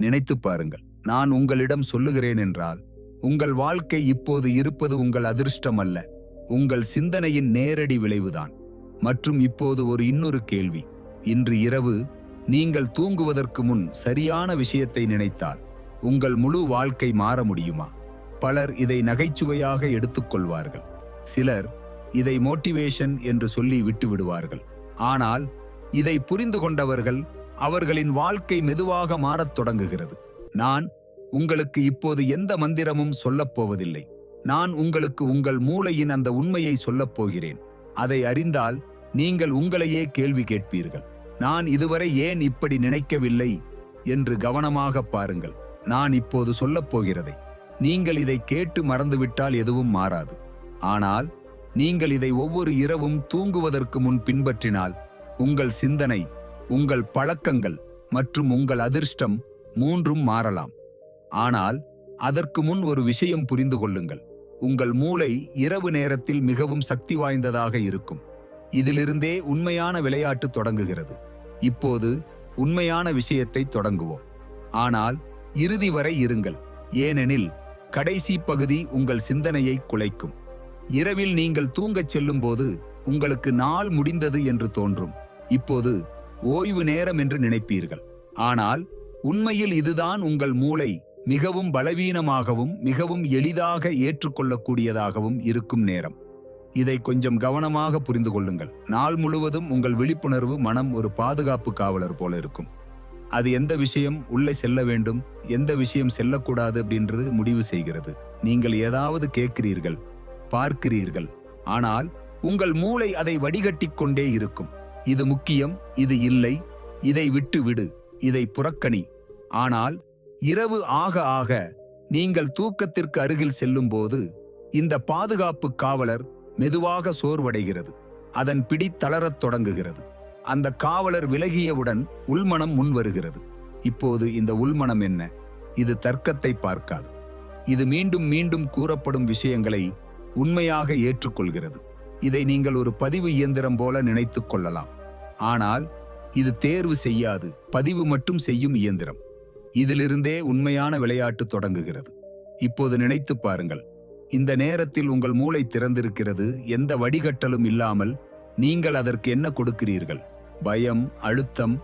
நினைத்துப் பாருங்கள். நான் உங்களிடம் சொல்லுகிறேன் என்றால், உங்கள் வாழ்க்கை இப்போது இருப்பது உங்கள் அதிர்ஷ்டம் அல்ல, உங்கள் சிந்தனையின் நேரடி விளைவுதான். மற்றும் இப்போது இன்னொரு கேள்வி. இன்று இரவு நீங்கள் தூங்குவதற்கு முன் சரியான விஷயத்தை நினைத்தால் உங்கள் முழு வாழ்க்கை மாற முடியுமா? பலர் இதை நகைச்சுவையாக எடுத்துக்கொள்வார்கள். சிலர் இதை மோட்டிவேஷன் என்று சொல்லி விட்டுவிடுவார்கள். ஆனால் இதை புரிந்து கொண்டவர்கள் அவர்களின் வாழ்க்கை மெதுவாக மாறத் தொடங்குகிறது. நான் உங்களுக்கு இப்போது எந்த மந்திரமும் சொல்லப் போவதில்லை. நான் உங்களுக்கு உங்கள் மூளையின் அந்த உண்மையை சொல்லப் போகிறேன். அதை அறிந்தால் நீங்கள் உங்களையே கேள்வி கேட்பீர்கள். நான் இதுவரை ஏன் இப்படி நினைக்கவில்லை என்று கவனமாக பாருங்கள். நான் இப்போது சொல்லப் போகிறதை நீங்கள் இதை கேட்டு மறந்துவிட்டால் எதுவும் மாறாது. ஆனால் நீங்கள் இதை ஒவ்வொரு இரவும் தூங்குவதற்கு முன் பின்பற்றினால் உங்கள் சிந்தனை, உங்கள் பழக்கங்கள் மற்றும் உங்கள் அதிர்ஷ்டம் மூன்றும் மாறலாம். ஆனால் அதற்கு முன் ஒரு விஷயம் புரிந்து கொள்ளுங்கள். உங்கள் மூளை இரவு நேரத்தில் மிகவும் சக்தி வாய்ந்ததாக இருக்கும். இதிலிருந்தே உண்மையான விளையாட்டு தொடங்குகிறது. இப்போது உண்மையான விஷயத்தை தொடங்குவோம். ஆனால் இறுதி வரை இருங்கள், ஏனெனில் கடைசி பகுதி உங்கள் சிந்தனையை குலைக்கும். இரவில் நீங்கள் தூங்கச் செல்லும்போது உங்களுக்கு நாள் முடிந்தது என்று தோன்றும். இப்போது ஓய்வு நேரம் என்று நினைப்பீர்கள். ஆனால் உண்மையில் இதுதான் உங்கள் மூளை மிகவும் பலவீனமாகவும் மிகவும் எளிதாக ஏற்றுக்கொள்ளக்கூடியதாகவும் இருக்கும் நேரம். இதை கொஞ்சம் கவனமாக புரிந்து கொள்ளுங்கள். நாள் முழுவதும் உங்கள் விழிப்புணர்வு மனம் ஒரு பாதுகாப்பு காவலர் போல இருக்கும். அது எந்த விஷயம் உள்ளே செல்ல வேண்டும், எந்த விஷயம் செல்லக்கூடாது அப்படின்றது முடிவு செய்கிறது. நீங்கள் ஏதாவது கேட்கிறீர்கள், பார்க்கிறீர்கள், ஆனால் உங்கள் மூளை அதை வடிகட்டிக் கொண்டே இருக்கும். இது முக்கியம், இது இல்லை, இதை விட்டு விடு, இதை புறக்கணி. ஆனால் இரவு ஆக ஆக நீங்கள் தூக்கத்திற்கு அருகில் செல்லும்போது இந்த பாதுகாப்பு காவலர் மெதுவாக சோர்வடைகிறது. அதன் பிடி தளரத் தொடங்குகிறது. அந்த காவலர் விலகியவுடன் உள்மனம் முன் வருகிறது. இப்போது இந்த உள்மனம் என்ன? இது தர்க்கத்தை பார்க்காது. இது மீண்டும் மீண்டும் கூறப்படும் விஷயங்களை உண்மையாக ஏற்றுக்கொள்கிறது. இதை நீங்கள் ஒரு பதிவு இயந்திரம் போல நினைத்துக் கொள்ளலாம். ஆனால் இது தேர்வு செய்யாது, பதிவு மட்டும் செய்யும் இயந்திரம். இதிலிருந்தே உண்மையான விளையாட்டு தொடங்குகிறது. இப்போது நினைத்து பாருங்கள். இந்த நேரத்தில் உங்கள் மூளை திறந்திருக்கிறது. எந்த வடிகட்டலும் இல்லாமல் நீங்கள் அதற்கு என்ன கொடுக்கிறீர்கள்? பயம், அழுத்தம்,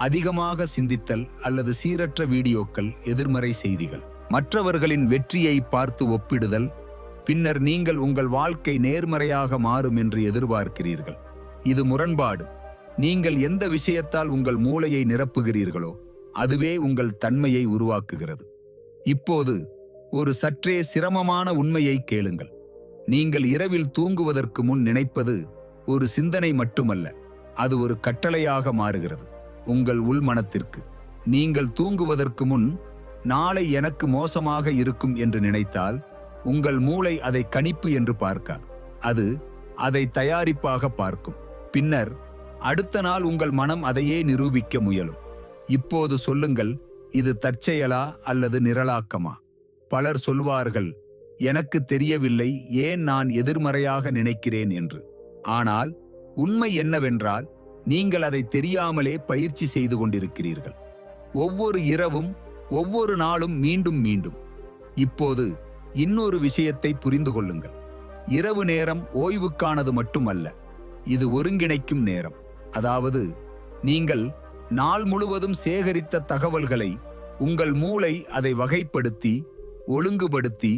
அதிகமாக சிந்தித்தல் அல்லது சீரற்ற வீடியோக்கள், எதிர்மறை செய்திகள், மற்றவர்களின் வெற்றியை பார்த்து ஒப்பிடுதல். பின்னர் நீங்கள் உங்கள் வாழ்க்கை நேர்மறையாக மாறும் என்று எதிர்பார்க்கிறீர்கள். இது முரண்பாடு. நீங்கள் எந்த விஷயத்தால் உங்கள் மூளையை நிரப்புகிறீர்களோ அதுவே உங்கள் தன்மையை உருவாக்குகிறது. இப்போது ஒரு சற்றே சிரமமான உண்மையை கேளுங்கள். நீங்கள் இரவில் தூங்குவதற்கு முன் நினைப்பது ஒரு சிந்தனை மட்டுமல்ல, அது ஒரு கட்டளையாக மாறுகிறது உங்கள் உள்மனத்திற்கு. நீங்கள் தூங்குவதற்கு முன் நாளை எனக்கு மோசமாக இருக்கும் என்று நினைத்தால் உங்கள் மூளை அதை கணிப்பு என்று பார்க்காது. அது அதை தயாரிப்பாக பார்க்கும். பின்னர் அடுத்த நாள் உங்கள் மனம் அதையே நிரூபிக்க முயலும். இப்போது சொல்லுங்கள், இது தற்செயலா அல்லது நிரலாக்கமா? பலர் சொல்வார்கள், எனக்கு தெரியவில்லை ஏன் நான் எதிர்மறையாக நினைக்கிறேன் என்று. ஆனால் உண்மை என்னவென்றால் நீங்கள் அதை தெரியாமலே பயிற்சி செய்து கொண்டிருக்கிறீர்கள். ஒவ்வொரு இரவும், ஒவ்வொரு நாளும், மீண்டும் மீண்டும். இப்போது இன்னொரு விஷயத்தை புரிந்து கொள்ளுங்கள். இரவு நேரம் ஓய்வுக்கானது மட்டுமல்ல, இது ஒருங்கிணைக்கும் நேரம். அதாவது நீங்கள் நாள் முழுவதும் சேகரித்த தகவல்களை உங்கள் மூளை அதை வகைப்படுத்தி ஒழுங்குபடுத்தி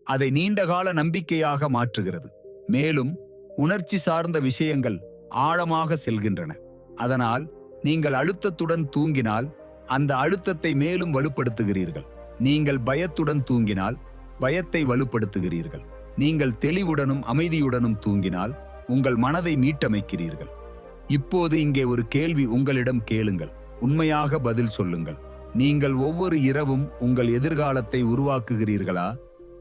அதை நீண்டகால நம்பிக்கையாக மாற்றுகிறது. மேலும் உணர்ச்சி சார்ந்த விஷயங்கள் ஆழமாக செல்கின்றன. அதனால் நீங்கள் அழுத்தத்துடன் தூங்கினால் அந்த அழுத்தத்தை மேலும் வலுப்படுத்துகிறீர்கள். நீங்கள் பயத்துடன் தூங்கினால் பயத்தை வலுப்படுத்துகிறீர்கள். நீங்கள் தெளிவுடனும் அமைதியுடனும் தூங்கினால் உங்கள் மனதை மீட்டமைக்கிறீர்கள். இப்போது இங்கே ஒரு கேள்வி உங்களிடம் கேளுங்கள். உண்மையாக பதில் சொல்லுங்கள். நீங்கள் ஒவ்வொரு இரவும் உங்கள் எதிர்காலத்தை உருவாக்குகிறீர்களா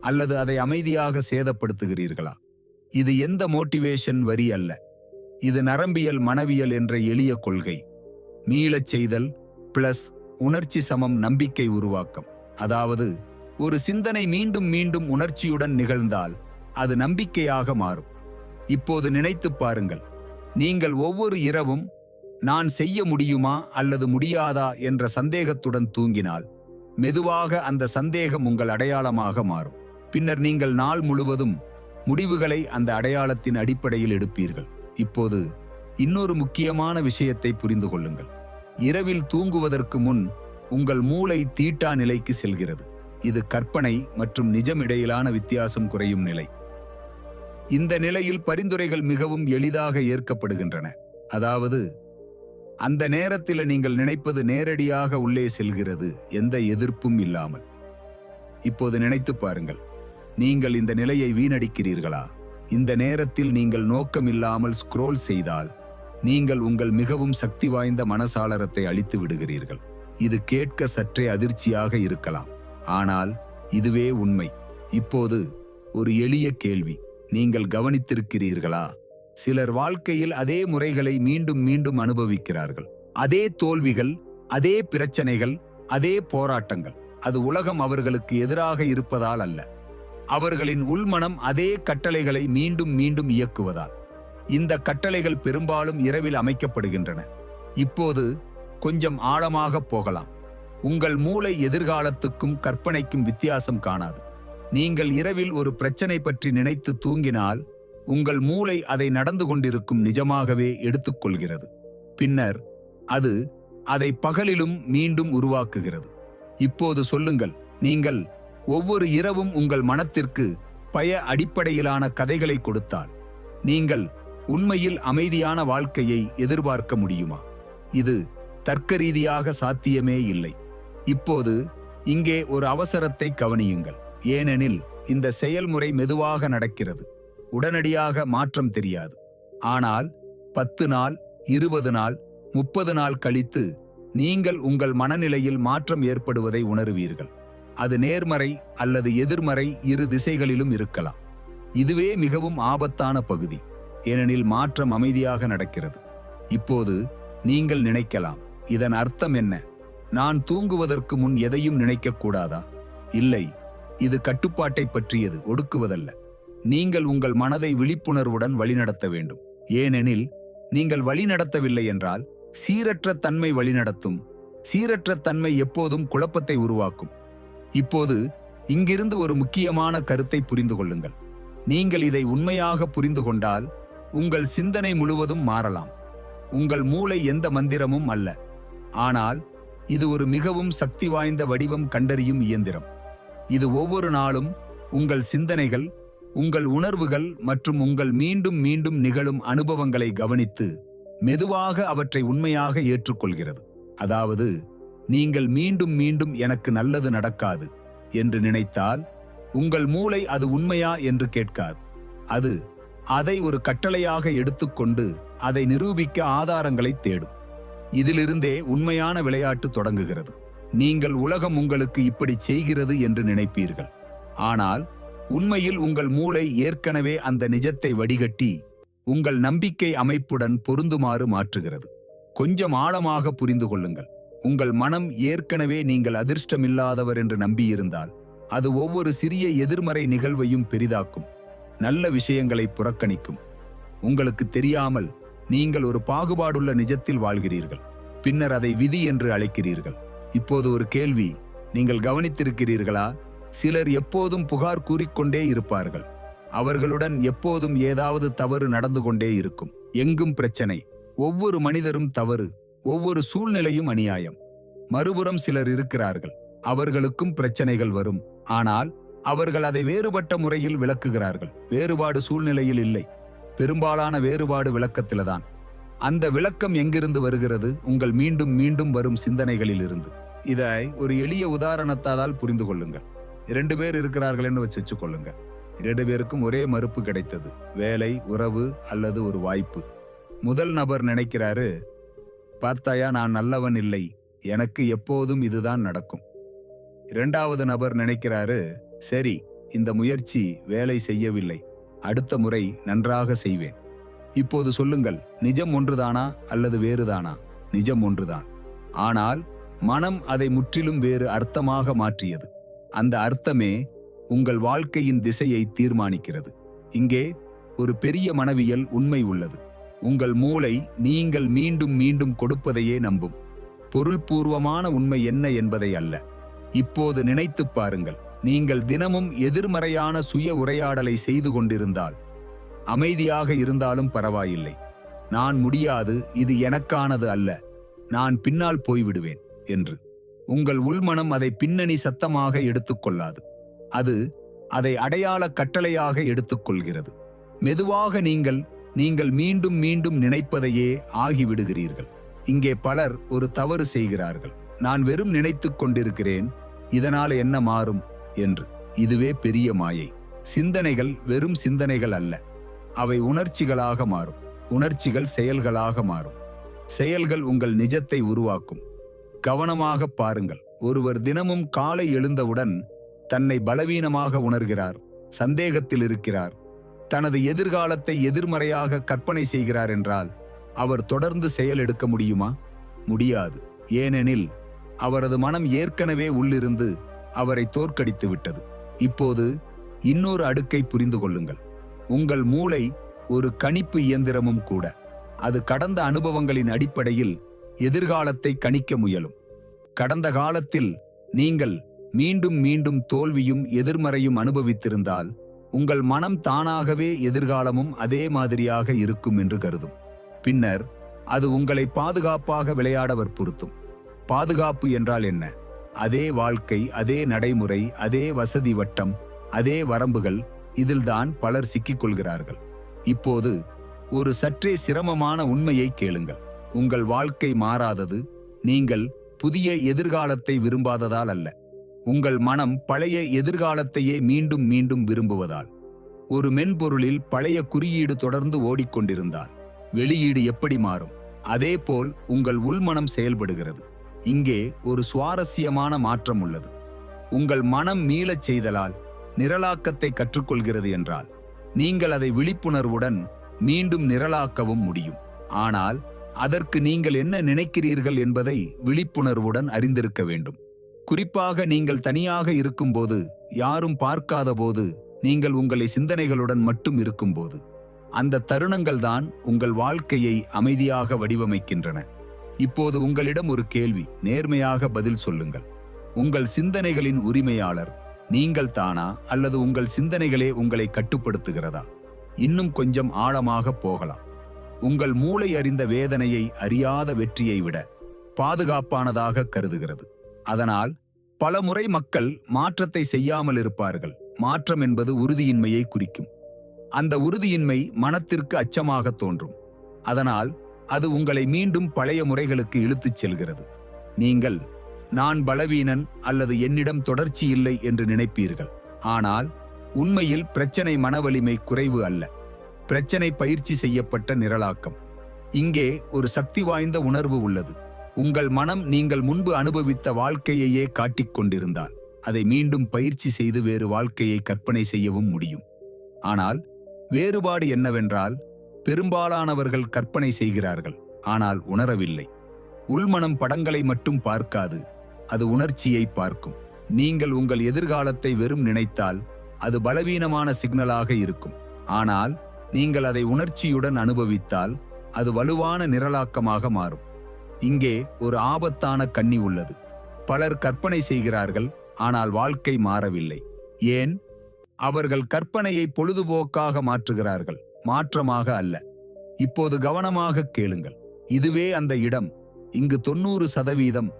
அல்லது அதை அமைதியாக சேதப்படுத்துகிறீர்களா? இது எந்த மோட்டிவேஷன் வரி அல்ல. இது நரம்பியல் மனவியல் என்ற எளிய கொள்கை. மீளச் செய்தல் பிளஸ் உணர்ச்சி சமம் நம்பிக்கை உருவாக்கம். அதாவது ஒரு சிந்தனை மீண்டும் மீண்டும் உணர்ச்சியுடன் நிகழ்ந்தால் அது நம்பிக்கையாக மாறும். இப்போது நினைத்துப் பாருங்கள். நீங்கள் ஒவ்வொரு இரவும் நான் செய்ய முடியுமா அல்லது முடியாதா என்ற சந்தேகத்துடன் தூங்கினால் மெதுவாக அந்த சந்தேகம் உங்கள் அடையாளமாக மாறும். பின்னர் நீங்கள் நாள் முழுவதும் முடிவுகளை அந்த அடையாளத்தின் அடிப்படையில் எடுப்பீர்கள். இப்போது இன்னொரு முக்கியமான விஷயத்தை புரிந்து கொள்ளுங்கள். இரவில் தூங்குவதற்கு முன் உங்கள் மூளை தீட்டா நிலைக்கு செல்கிறது. இது கற்பனை மற்றும் நிஜம் இடையிலான வித்தியாசம் குறையும் நிலை. இந்த நிலையில் பரிந்துரைகள் மிகவும் எளிதாக ஏற்கப்படுகின்றன. அதாவது, அந்த நேரத்தில் நீங்கள் நினைப்பது நேரடியாக உள்ளே செல்கிறது, எந்த எதிர்ப்பும் இல்லாமல். இப்போது நினைத்து பாருங்கள், நீங்கள் இந்த நிலையை வீணடிக்கிறீர்களா? இந்த நேரத்தில் நீங்கள் நோக்கமில்லாமல் ஸ்க்ரோல் செய்தால் நீங்கள் உங்கள் மிகவும் சக்தி வாய்ந்த மனசாளரத்தை அழித்து விடுகிறீர்கள். இது கேட்க சற்றே அதிர்ச்சியாக இருக்கலாம், ஆனால் இதுவே உண்மை. இப்போது ஒரு எளிய கேள்வி, நீங்கள் கவனித்திருக்கிறீர்களா? சிலர் வாழ்க்கையில் அதே முறைகளை மீண்டும் மீண்டும் அனுபவிக்கிறார்கள். அதே தோல்விகள், அதே பிரச்சனைகள், அதே போராட்டங்கள். அது உலகம் அவர்களுக்கு எதிராக இருப்பதால் அல்ல, அவர்களின் உள்மனம் அதே கட்டளைகளை மீண்டும் மீண்டும் இயக்குவதால். இந்த கட்டளைகள் பெரும்பாலும் இரவில் அமைக்கப்படுகின்றன. இப்போது கொஞ்சம் ஆழமாக போகலாம். உங்கள் மூளை எதிர்காலத்துக்கும் கற்பனைக்கும் வித்தியாசம் காணாது. நீங்கள் இரவில் ஒரு பிரச்சனை பற்றி நினைத்து தூங்கினால் உங்கள் மூளை அதை நடந்து கொண்டிருக்கும் நிஜமாகவே எடுத்துக்கொள்கிறது. பின்னர் அது அதை பகலிலும் மீண்டும் உருவாக்குகிறது. இப்போது சொல்லுங்கள், நீங்கள் ஒவ்வொரு இரவும் உங்கள் மனத்திற்கு பய அடிப்படையிலான கதைகளை கொடுத்தால் நீங்கள் உண்மையில் அமைதியான வாழ்க்கையை எதிர்பார்க்க முடியுமா? இது தர்க்கரீதியாக சாத்தியமே இல்லை. இப்போது இங்கே ஒரு அவசரத்தை கவனியுங்கள், ஏனெனில் இந்த செயல்முறை மெதுவாக நடக்கிறது. உடனடியாக மாற்றம் தெரியாது. ஆனால் 10 நாள், 20 நாள், 30 நாள் கழித்து நீங்கள் உங்கள் மனநிலையில் மாற்றம் ஏற்படுவதை உணருவீர்கள். அது நேர்மறை அல்லது எதிர்மறை, இரு திசைகளிலும் இருக்கலாம். இதுவே மிகவும் ஆபத்தான பகுதி, ஏனெனில் மாற்றம் அமைதியாக நடக்கிறது. இப்போது நீங்கள் நினைக்கலாம், இதன் அர்த்தம் என்ன? நான் தூங்குவதற்கு முன் எதையும் நினைக்கக்கூடாதா? இல்லை, இது கட்டுப்பாட்டை பற்றியது, ஒடுக்குவதல்ல. நீங்கள் உங்கள் மனதை விழிப்புணர்வுடன் வழிநடத்த வேண்டும். ஏனெனில் நீங்கள் வழிநடத்தவில்லை என்றால் சீரற்ற தன்மை வழிநடத்தும். சீரற்ற தன்மை எப்போதும் குழப்பத்தை உருவாக்கும். இப்போது இங்கிருந்து ஒரு முக்கியமான கருத்தை புரிந்து கொள்ளுங்கள். நீங்கள் இதை உண்மையாக புரிந்து கொண்டால் உங்கள் சிந்தனை முழுவதும் மாறலாம். உங்கள் மூளை எந்த மந்திரமும் அல்ல, ஆனால் இது ஒரு மிகவும் சக்தி வாய்ந்த வடிவம் கண்டறியும் இயந்திரம். இது ஒவ்வொரு நாளும் உங்கள் சிந்தனைகள், உங்கள் உணர்வுகள் மற்றும் உங்கள் மீண்டும் மீண்டும் நிகழும் அனுபவங்களை கவனித்து மெதுவாக அவற்றை உண்மையாக ஏற்றுக்கொள்கிறது. அதாவது, நீங்கள் மீண்டும் மீண்டும் எனக்கு நல்லது நடக்காது என்று நினைத்தால் உங்கள் மூளை அது உண்மையா என்று கேட்காது. அது அதை ஒரு கட்டளையாக எடுத்துக்கொண்டு அதை நிரூபிக்க ஆதாரங்களை தேடும். இதிலிருந்தே உண்மையான விளையாட்டு தொடங்குகிறது. நீங்கள் உலகம் உங்களுக்கு இப்படி செய்கிறது என்று நினைப்பீர்கள், ஆனால் உண்மையில் உங்கள் மூளை ஏற்கனவே அந்த நிஜத்தை வடிகட்டி உங்கள் நம்பிக்கை அமைப்புடன் பொருந்துமாறு மாற்றுகிறது. கொஞ்சம் ஆழமாக புரிந்து கொள்ளுங்கள். உங்கள் மனம் ஏற்கனவே நீங்கள் அதிர்ஷ்டமில்லாதவர் என்று நம்பியிருந்தால் அது ஒவ்வொரு சிறிய எதிர்மறை நிகழ்வையும் பெரிதாக்கும், நல்ல விஷயங்களை புறக்கணிக்கும். உங்களுக்கு தெரியாமல் நீங்கள் ஒரு பாகுபாடுள்ள நிஜத்தில் வாழ்கிறீர்கள், பின்னர் அதை விதி என்று அழைக்கிறீர்கள். இப்போது ஒரு கேள்வி, நீங்கள் கவனித்திருக்கிறீர்களா? சிலர் எப்போதும் புகார் கூறிக்கொண்டே இருப்பார்கள். அவர்களுடன் எப்போதும் ஏதாவது தவறு நடந்து கொண்டே இருக்கும். எங்கும் பிரச்சனை, ஒவ்வொரு மனிதரும் தவறு, ஒவ்வொரு சூழ்நிலையும் அநியாயம். மறுபுறம் சிலர் இருக்கிறார்கள், அவர்களுக்கும் பிரச்சனைகள் வரும், ஆனால் அவர்கள் அதை வேறுபட்ட முறையில் விளக்குகிறார்கள். வேறுபாடு சூழ்நிலையில் இல்லை, பெரும்பாலான வேறுபாடு விளக்கத்தில்தான். அந்த விளக்கம் எங்கிருந்து வருகிறது? உங்கள் மீண்டும் மீண்டும் வரும் சிந்தனைகளில் இருந்து. இதை ஒரு எளிய உதாரணத்தால் புரிந்து கொள்ளுங்கள். 2 பேர் இருக்கிறார்கள் என்று வச்சு கொள்ளுங்க. 2 பேருக்கும் ஒரே மறுப்பு கிடைத்தது, வேலை, உறவு அல்லது ஒரு வாய்ப்பு. முதல் நபர் நினைக்கிறாரு, பார்த்தாயா, நான் நல்லவன் இல்லை, எனக்கு எப்போதும் இதுதான் நடக்கும். 2வது நபர் நினைக்கிறாரு, சரி, இந்த முயற்சி வேலை செய்யவில்லை, அடுத்த முறை நன்றாக செய்வேன். இப்போது சொல்லுங்கள், நிஜம் ஒன்றுதானா அல்லது வேறுதானா? நிஜம் ஒன்றுதான், ஆனால் மனம் அதை முற்றிலும் வேறு அர்த்தமாக மாற்றியது. அந்த அர்த்தமே உங்கள் வாழ்க்கையின் திசையை தீர்மானிக்கிறது. இங்கே ஒரு பெரிய மனவியல் உண்மை உள்ளது. உங்கள் மூளை நீங்கள் மீண்டும் மீண்டும் கொடுப்பதையே நம்பும். பொருள்பூர்வமான உண்மை என்ன என்பதை அல்ல. இப்போது நினைத்துப் பாருங்கள், நீங்கள் தினமும் எதிர்மறையான சுய உரையாடலை செய்து கொண்டிருந்தால், அமைதியாக இருந்தாலும் பரவாயில்லை, நான் முடியாது, இது எனக்கானது அல்ல, நான் பின்னால் போய்விடுவேன் என்று உங்கள் உள்மனம் அதை பின்னணி சத்தமாக எடுத்துக்கொள்ளாது. அது அதை அடையாள கட்டளையாக எடுத்துக்கொள்கிறது. மெதுவாக நீங்கள் மீண்டும் மீண்டும் நினைப்பதையே ஆகிவிடுகிறீர்கள். இங்கே பலர் ஒரு தவறு செய்கிறார்கள். நான் வெறும் நினைத்துக் கொண்டிருக்கிறேன், இதனால் என்ன மாறும் என்று. இதுவே பெரிய மாயை. சிந்தனைகள் வெறும் சிந்தனைகள் அல்ல, அவை உணர்ச்சிகளாக மாறும். உணர்ச்சிகள் செயல்களாக மாறும். செயல்கள் உங்கள் நிஜத்தை உருவாக்கும். கவனமாக பாருங்கள். ஒருவர் தினமும் காலை எழுந்தவுடன் தன்னை பலவீனமாக உணர்கிறார், சந்தேகத்தில் இருக்கிறார், தனது எதிர்காலத்தை எதிர்மறையாக கற்பனை செய்கிறார் என்றால் அவர் தொடர்ந்து செயல் எடுக்க முடியுமா? முடியாது. ஏனெனில் அவரது மனம் ஏற்கனவே உள்ளிருந்து அவரை தோற்கடித்து விட்டது. இப்போது இன்னொரு அடுக்கை புரிந்து கொள்ளுங்கள். உங்கள் மூளை ஒரு கணிப்பு இயந்திரமும் கூட. அது கடந்த அனுபவங்களின் அடிப்படையில் எதிர்காலத்தை கணிக்க முயலும். கடந்த காலத்தில் நீங்கள் மீண்டும் மீண்டும் தோல்வியும் எதிர்மறையும் அனுபவித்திருந்தால் உங்கள் மனம் தானாகவே எதிர்காலமும் அதே மாதிரியாக இருக்கும் என்று கருதும். பின்னர் அது உங்களை பாதுகாப்பாக விளையாட வற்புறுத்தும். பாதுகாப்பு என்றால் என்ன? அதே வாழ்க்கை, அதே நடைமுறை, அதே வசதி வட்டம், அதே வரம்புகள். இதில்தான் பலர் சிக்கிக்கொள்கிறார்கள். இப்போது ஒரு சற்றே சிரமமான உண்மையை கேளுங்கள். உங்கள் வாழ்க்கை மாறாதது நீங்கள் புதிய எதிர்காலத்தை விரும்பாததால் அல்ல. உங்கள் மனம் பழைய எதிர்காலத்தையே மீண்டும் மீண்டும் விரும்புவதால். ஒரு மென்பொருளில் பழைய குறியீடு தொடர்ந்து ஓடிக்கொண்டிருந்தால் வெளியீடு எப்படி மாறும்? அதேபோல் உங்கள் உள்மனம் செயல்படுகிறது. இங்கே ஒரு சுவாரஸ்யமான மாற்றம் உள்ளது. உங்கள் மனம் மீளச் செய்தலால் நிரலாக்கத்தை கற்றுக்கொள்கிறது என்றால் நீங்கள் அதை விழிப்புணர்வுடன் மீண்டும் நிரலாக்கவும் முடியும். ஆனால் அதற்கு நீங்கள் என்ன நினைக்கிறீர்கள் என்பதை விழிப்புணர்வுடன் அறிந்திருக்க வேண்டும். குறிப்பாக நீங்கள் தனியாக இருக்கும்போது, யாரும் பார்க்காத போது, நீங்கள் உங்களை சிந்தனைகளுடன் மட்டும் இருக்கும்போது. அந்த தருணங்கள்தான் உங்கள் வாழ்க்கையை அமைதியாக வடிவமைக்கின்றன. இப்போது உங்களிடம் ஒரு கேள்வி, நேர்மையாக பதில் சொல்லுங்கள். உங்கள் சிந்தனைகளின் உரிமையாளர் நீங்கள் தானா, அல்லது உங்கள் சிந்தனைகளே உங்களை கட்டுப்படுத்துகிறதா? இன்னும் கொஞ்சம் ஆழமாக போகலாம். உங்கள் மூளை அறிந்த வேதனையை அறியாத வெற்றியை விட பாதுகாப்பானதாக கருதுகிறது. அதனால் பல முறை மக்கள் மாற்றத்தை செய்யாமல் இருப்பார்கள். மாற்றம் என்பது உறுதியின்மையை குறிக்கும். அந்த உறுதியின்மை மனத்திற்கு அச்சமாக தோன்றும். அதனால் அது உங்களை மீண்டும் பழைய முறைகளுக்கு இழுத்துச் செல்கிறது. நீங்கள் நான் பலவீனன் அல்லது என்னிடம் தொடர்ச்சி இல்லை என்று நினைப்பீர்கள். ஆனால் உண்மையில் பிரச்சனை மனவலிமை குறைவு அல்ல, பிரச்சனை பயிற்சி செய்யப்பட்ட நிரலாக்கம். இங்கே ஒரு சக்தி வாய்ந்த உணர்வு உள்ளது. உங்கள் மனம் நீங்கள் முன்பு அனுபவித்த வாழ்க்கையையே காட்டிக் கொண்டிருந்தால் அதை மீண்டும் பயிற்சி செய்து வேறு வாழ்க்கையை கற்பனை செய்யவும் முடியும். ஆனால் வேறுபாடு என்னவென்றால், பெரும்பாலானவர்கள் கற்பனை செய்கிறார்கள், ஆனால் உணரவில்லை. உள்மனம் படங்களை மட்டும் பார்க்காது, அது உணர்ச்சியை பார்க்கும். நீங்கள் உங்கள் எதிர்காலத்தை வெறும் நினைத்தால் அது பலவீனமான சிக்னலாக இருக்கும். ஆனால் நீங்கள் அதை உணர்ச்சியுடன் அனுபவித்தால் அது வலுவான நிரலாக்கமாக மாறும். இங்கே ஒரு ஆபத்தான கண்ணி உள்ளது. பலர் கற்பனை செய்கிறார்கள், ஆனால் வாழ்க்கை மாறவில்லை. ஏன்? அவர்கள் கற்பனையை பொழுதுபோக்காக மாற்றுகிறார்கள், மாற்றமாக அல்ல. இப்போது கவனமாக கேளுங்கள். இதுவே அந்த இடம். இங்கு 90%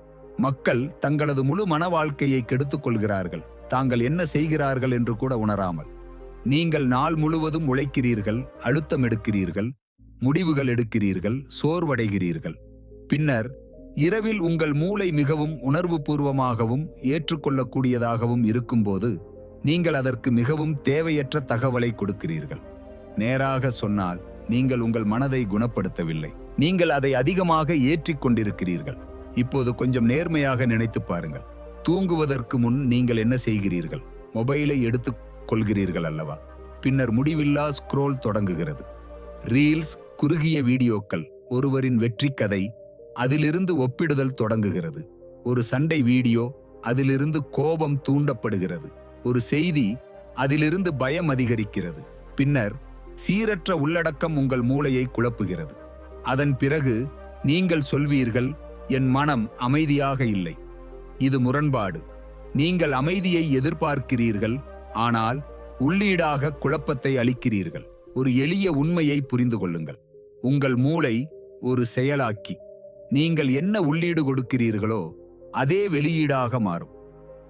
மக்கள் தங்களது முழு மன வாழ்க்கையை கெடுத்துக் கொள்கிறார்கள், தாங்கள் என்ன செய்கிறார்கள் என்று கூட உணராமல். நீங்கள் நாள் முழுவதும் உழைக்கிறீர்கள், அழுத்தம் எடுக்கிறீர்கள், முடிவுகள் எடுக்கிறீர்கள், சோர்வடைகிறீர்கள். பின்னர் இரவில் உங்கள் மூளை மிகவும் உணர்வுபூர்வமாகவும் ஏற்றுக்கொள்ளக்கூடியதாகவும் இருக்கும்போது நீங்கள் அதற்கு மிகவும் தேவையற்ற தகவலை கொடுக்கிறீர்கள். நேராக சொன்னால், நீங்கள் உங்கள் மனதை குணப்படுத்தவில்லை, நீங்கள் அதை அதிகமாக ஏற்றிக் கொண்டிருக்கிறீர்கள். இப்போது கொஞ்சம் நேர்மையாக நினைத்து பாருங்கள். தூங்குவதற்கு முன் நீங்கள் என்ன செய்கிறீர்கள்? மொபைலை எடுத்துக் கொள்கிறீர்கள் அல்லவா? பின்னர் முடிவில்லா ஸ்க்ரோல் தொடங்குகிறது. ரீல்ஸ், குறுகிய வீடியோக்கள், ஒருவரின் வெற்றி கதை, அதிலிருந்து ஒப்பிடுதல் தொடங்குகிறது. ஒரு சண்டை வீடியோ, அதிலிருந்து கோபம் தூண்டப்படுகிறது. ஒரு செய்தி, அதிலிருந்து பயம் அதிகரிக்கிறது. பின்னர் சீரற்ற உள்ளடக்கம் உங்கள் மூளையை குழப்புகிறது. அதன் பிறகு நீங்கள் சொல்வீர்கள், என் மனம் அமைதியாக இல்லை, இது முரண்பாடு, நீங்கள் அமைதியை எதிர்பார்க்கிறீர்கள், ஆனால் உள்ளீடாக குழப்பத்தை அளிக்கிறீர்கள். ஒரு எளிய உண்மையை புரிந்து கொள்ளுங்கள். உங்கள் மூளை ஒரு செயலாக்கி. நீங்கள் என்ன உள்ளீடு கொடுக்கிறீர்களோ அதே வெளியீடாக மாறும்.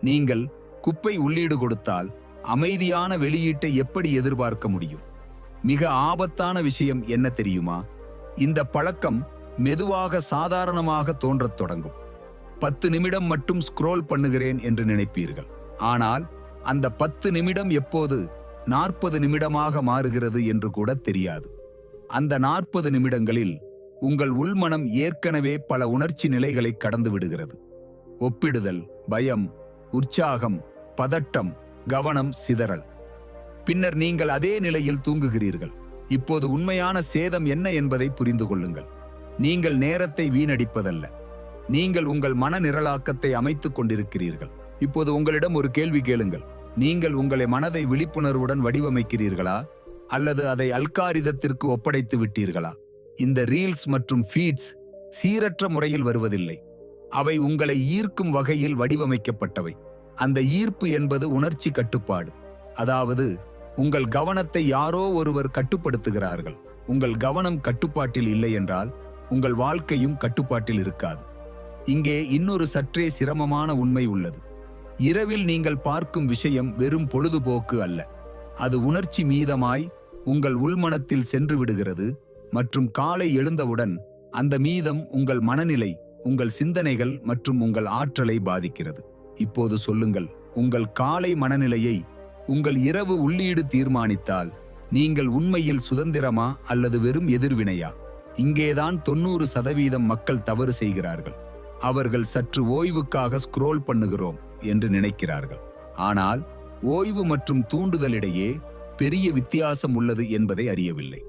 நீங்கள் குப்பை உள்ளீடு கொடுத்தால் அமைதியான வெளியீட்டை எப்படி எதிர்பார்க்க முடியும்? மிக ஆபத்தான விஷயம் என்ன தெரியுமா? இந்த பழக்கம் மெதுவாக சாதாரணமாக தோன்றத் தொடங்கும். 10 நிமிடம் மட்டும் ஸ்க்ரோல் பண்ணுகிறேன் என்று நினைப்பீர்கள். ஆனால் அந்த 10 நிமிடம் எப்போது 40 நிமிடமாக மாறுகிறது என்று கூட தெரியாது. அந்த 40 நிமிடங்களில் உங்கள் உள்மனம் ஏற்கனவே பல உணர்ச்சி நிலைகளை கடந்து விடுகிறது. ஒப்பிடுதல், பயம், உற்சாகம், பதட்டம், கவனம் சிதறல். பின்னர் நீங்கள் அதே நிலையில் தூங்குகிறீர்கள். இப்போது உண்மையான சேதம் என்ன என்பதை புரிந்து கொள்ளுங்கள். நீங்கள் நேரத்தை வீணடிப்பதல்ல, நீங்கள் உங்கள் மன நிரலாக்கத்தை அமைத்துக் கொண்டிருக்கிறீர்கள். இப்போது உங்களிடம் ஒரு கேள்வி கேளுங்கள். நீங்கள் உங்களை மனதை விழிப்புணர்வுடன் வடிவமைக்கிறீர்களா அல்லது அதை அல்காரிதத்திற்கு ஒப்படைத்து விட்டீர்களா? இந்த ரீல்ஸ் மற்றும் ஃபீட்ஸ் சீரற்ற முறையில் வருவதில்லை. அவை உங்களை ஈர்க்கும் வகையில் வடிவமைக்கப்பட்டவை. அந்த ஈர்ப்பு என்பது உணர்ச்சி கட்டுப்பாடு. அதாவது உங்கள் கவனத்தை யாரோ ஒருவர் கட்டுப்படுத்துகிறார்கள். உங்கள் கவனம் கட்டுப்பாட்டில் இல்லை என்றால் உங்கள் வாழ்க்கையும் கட்டுப்பாட்டில் இருக்காது. இங்கே இன்னொரு சற்றே சிரமமான உண்மை உள்ளது. இரவில் நீங்கள் பார்க்கும் விஷயம் வெறும் பொழுதுபோக்கு அல்ல. அது உணர்ச்சி மீதமாய் உங்கள் உள்மனத்தில் சென்று விடுகிறது மற்றும் காலை எழுந்தவுடன் அந்த மீதம் உங்கள் மனநிலை, உங்கள் சிந்தனைகள் மற்றும் உங்கள் ஆற்றலை பாதிக்கிறது. இப்போது சொல்லுங்கள், உங்கள் காலை மனநிலையை உங்கள் இரவு உள்ளீடு தீர்மானித்தால் நீங்கள் உண்மையில் சுதந்திரமா அல்லது வெறும் எதிர்வினையா? இங்கேதான் 90% மக்கள் தவறு செய்கிறார்கள். அவர்கள் சற்று ஓய்வுக்காக ஸ்க்ரோல் பண்ணுகிறோம் என்று நினைக்கிறார்கள். ஆனால் ஓய்வு மற்றும் தூண்டுதலிடையே பெரிய வித்தியாசம் உள்ளது என்பதை அறியவில்லை.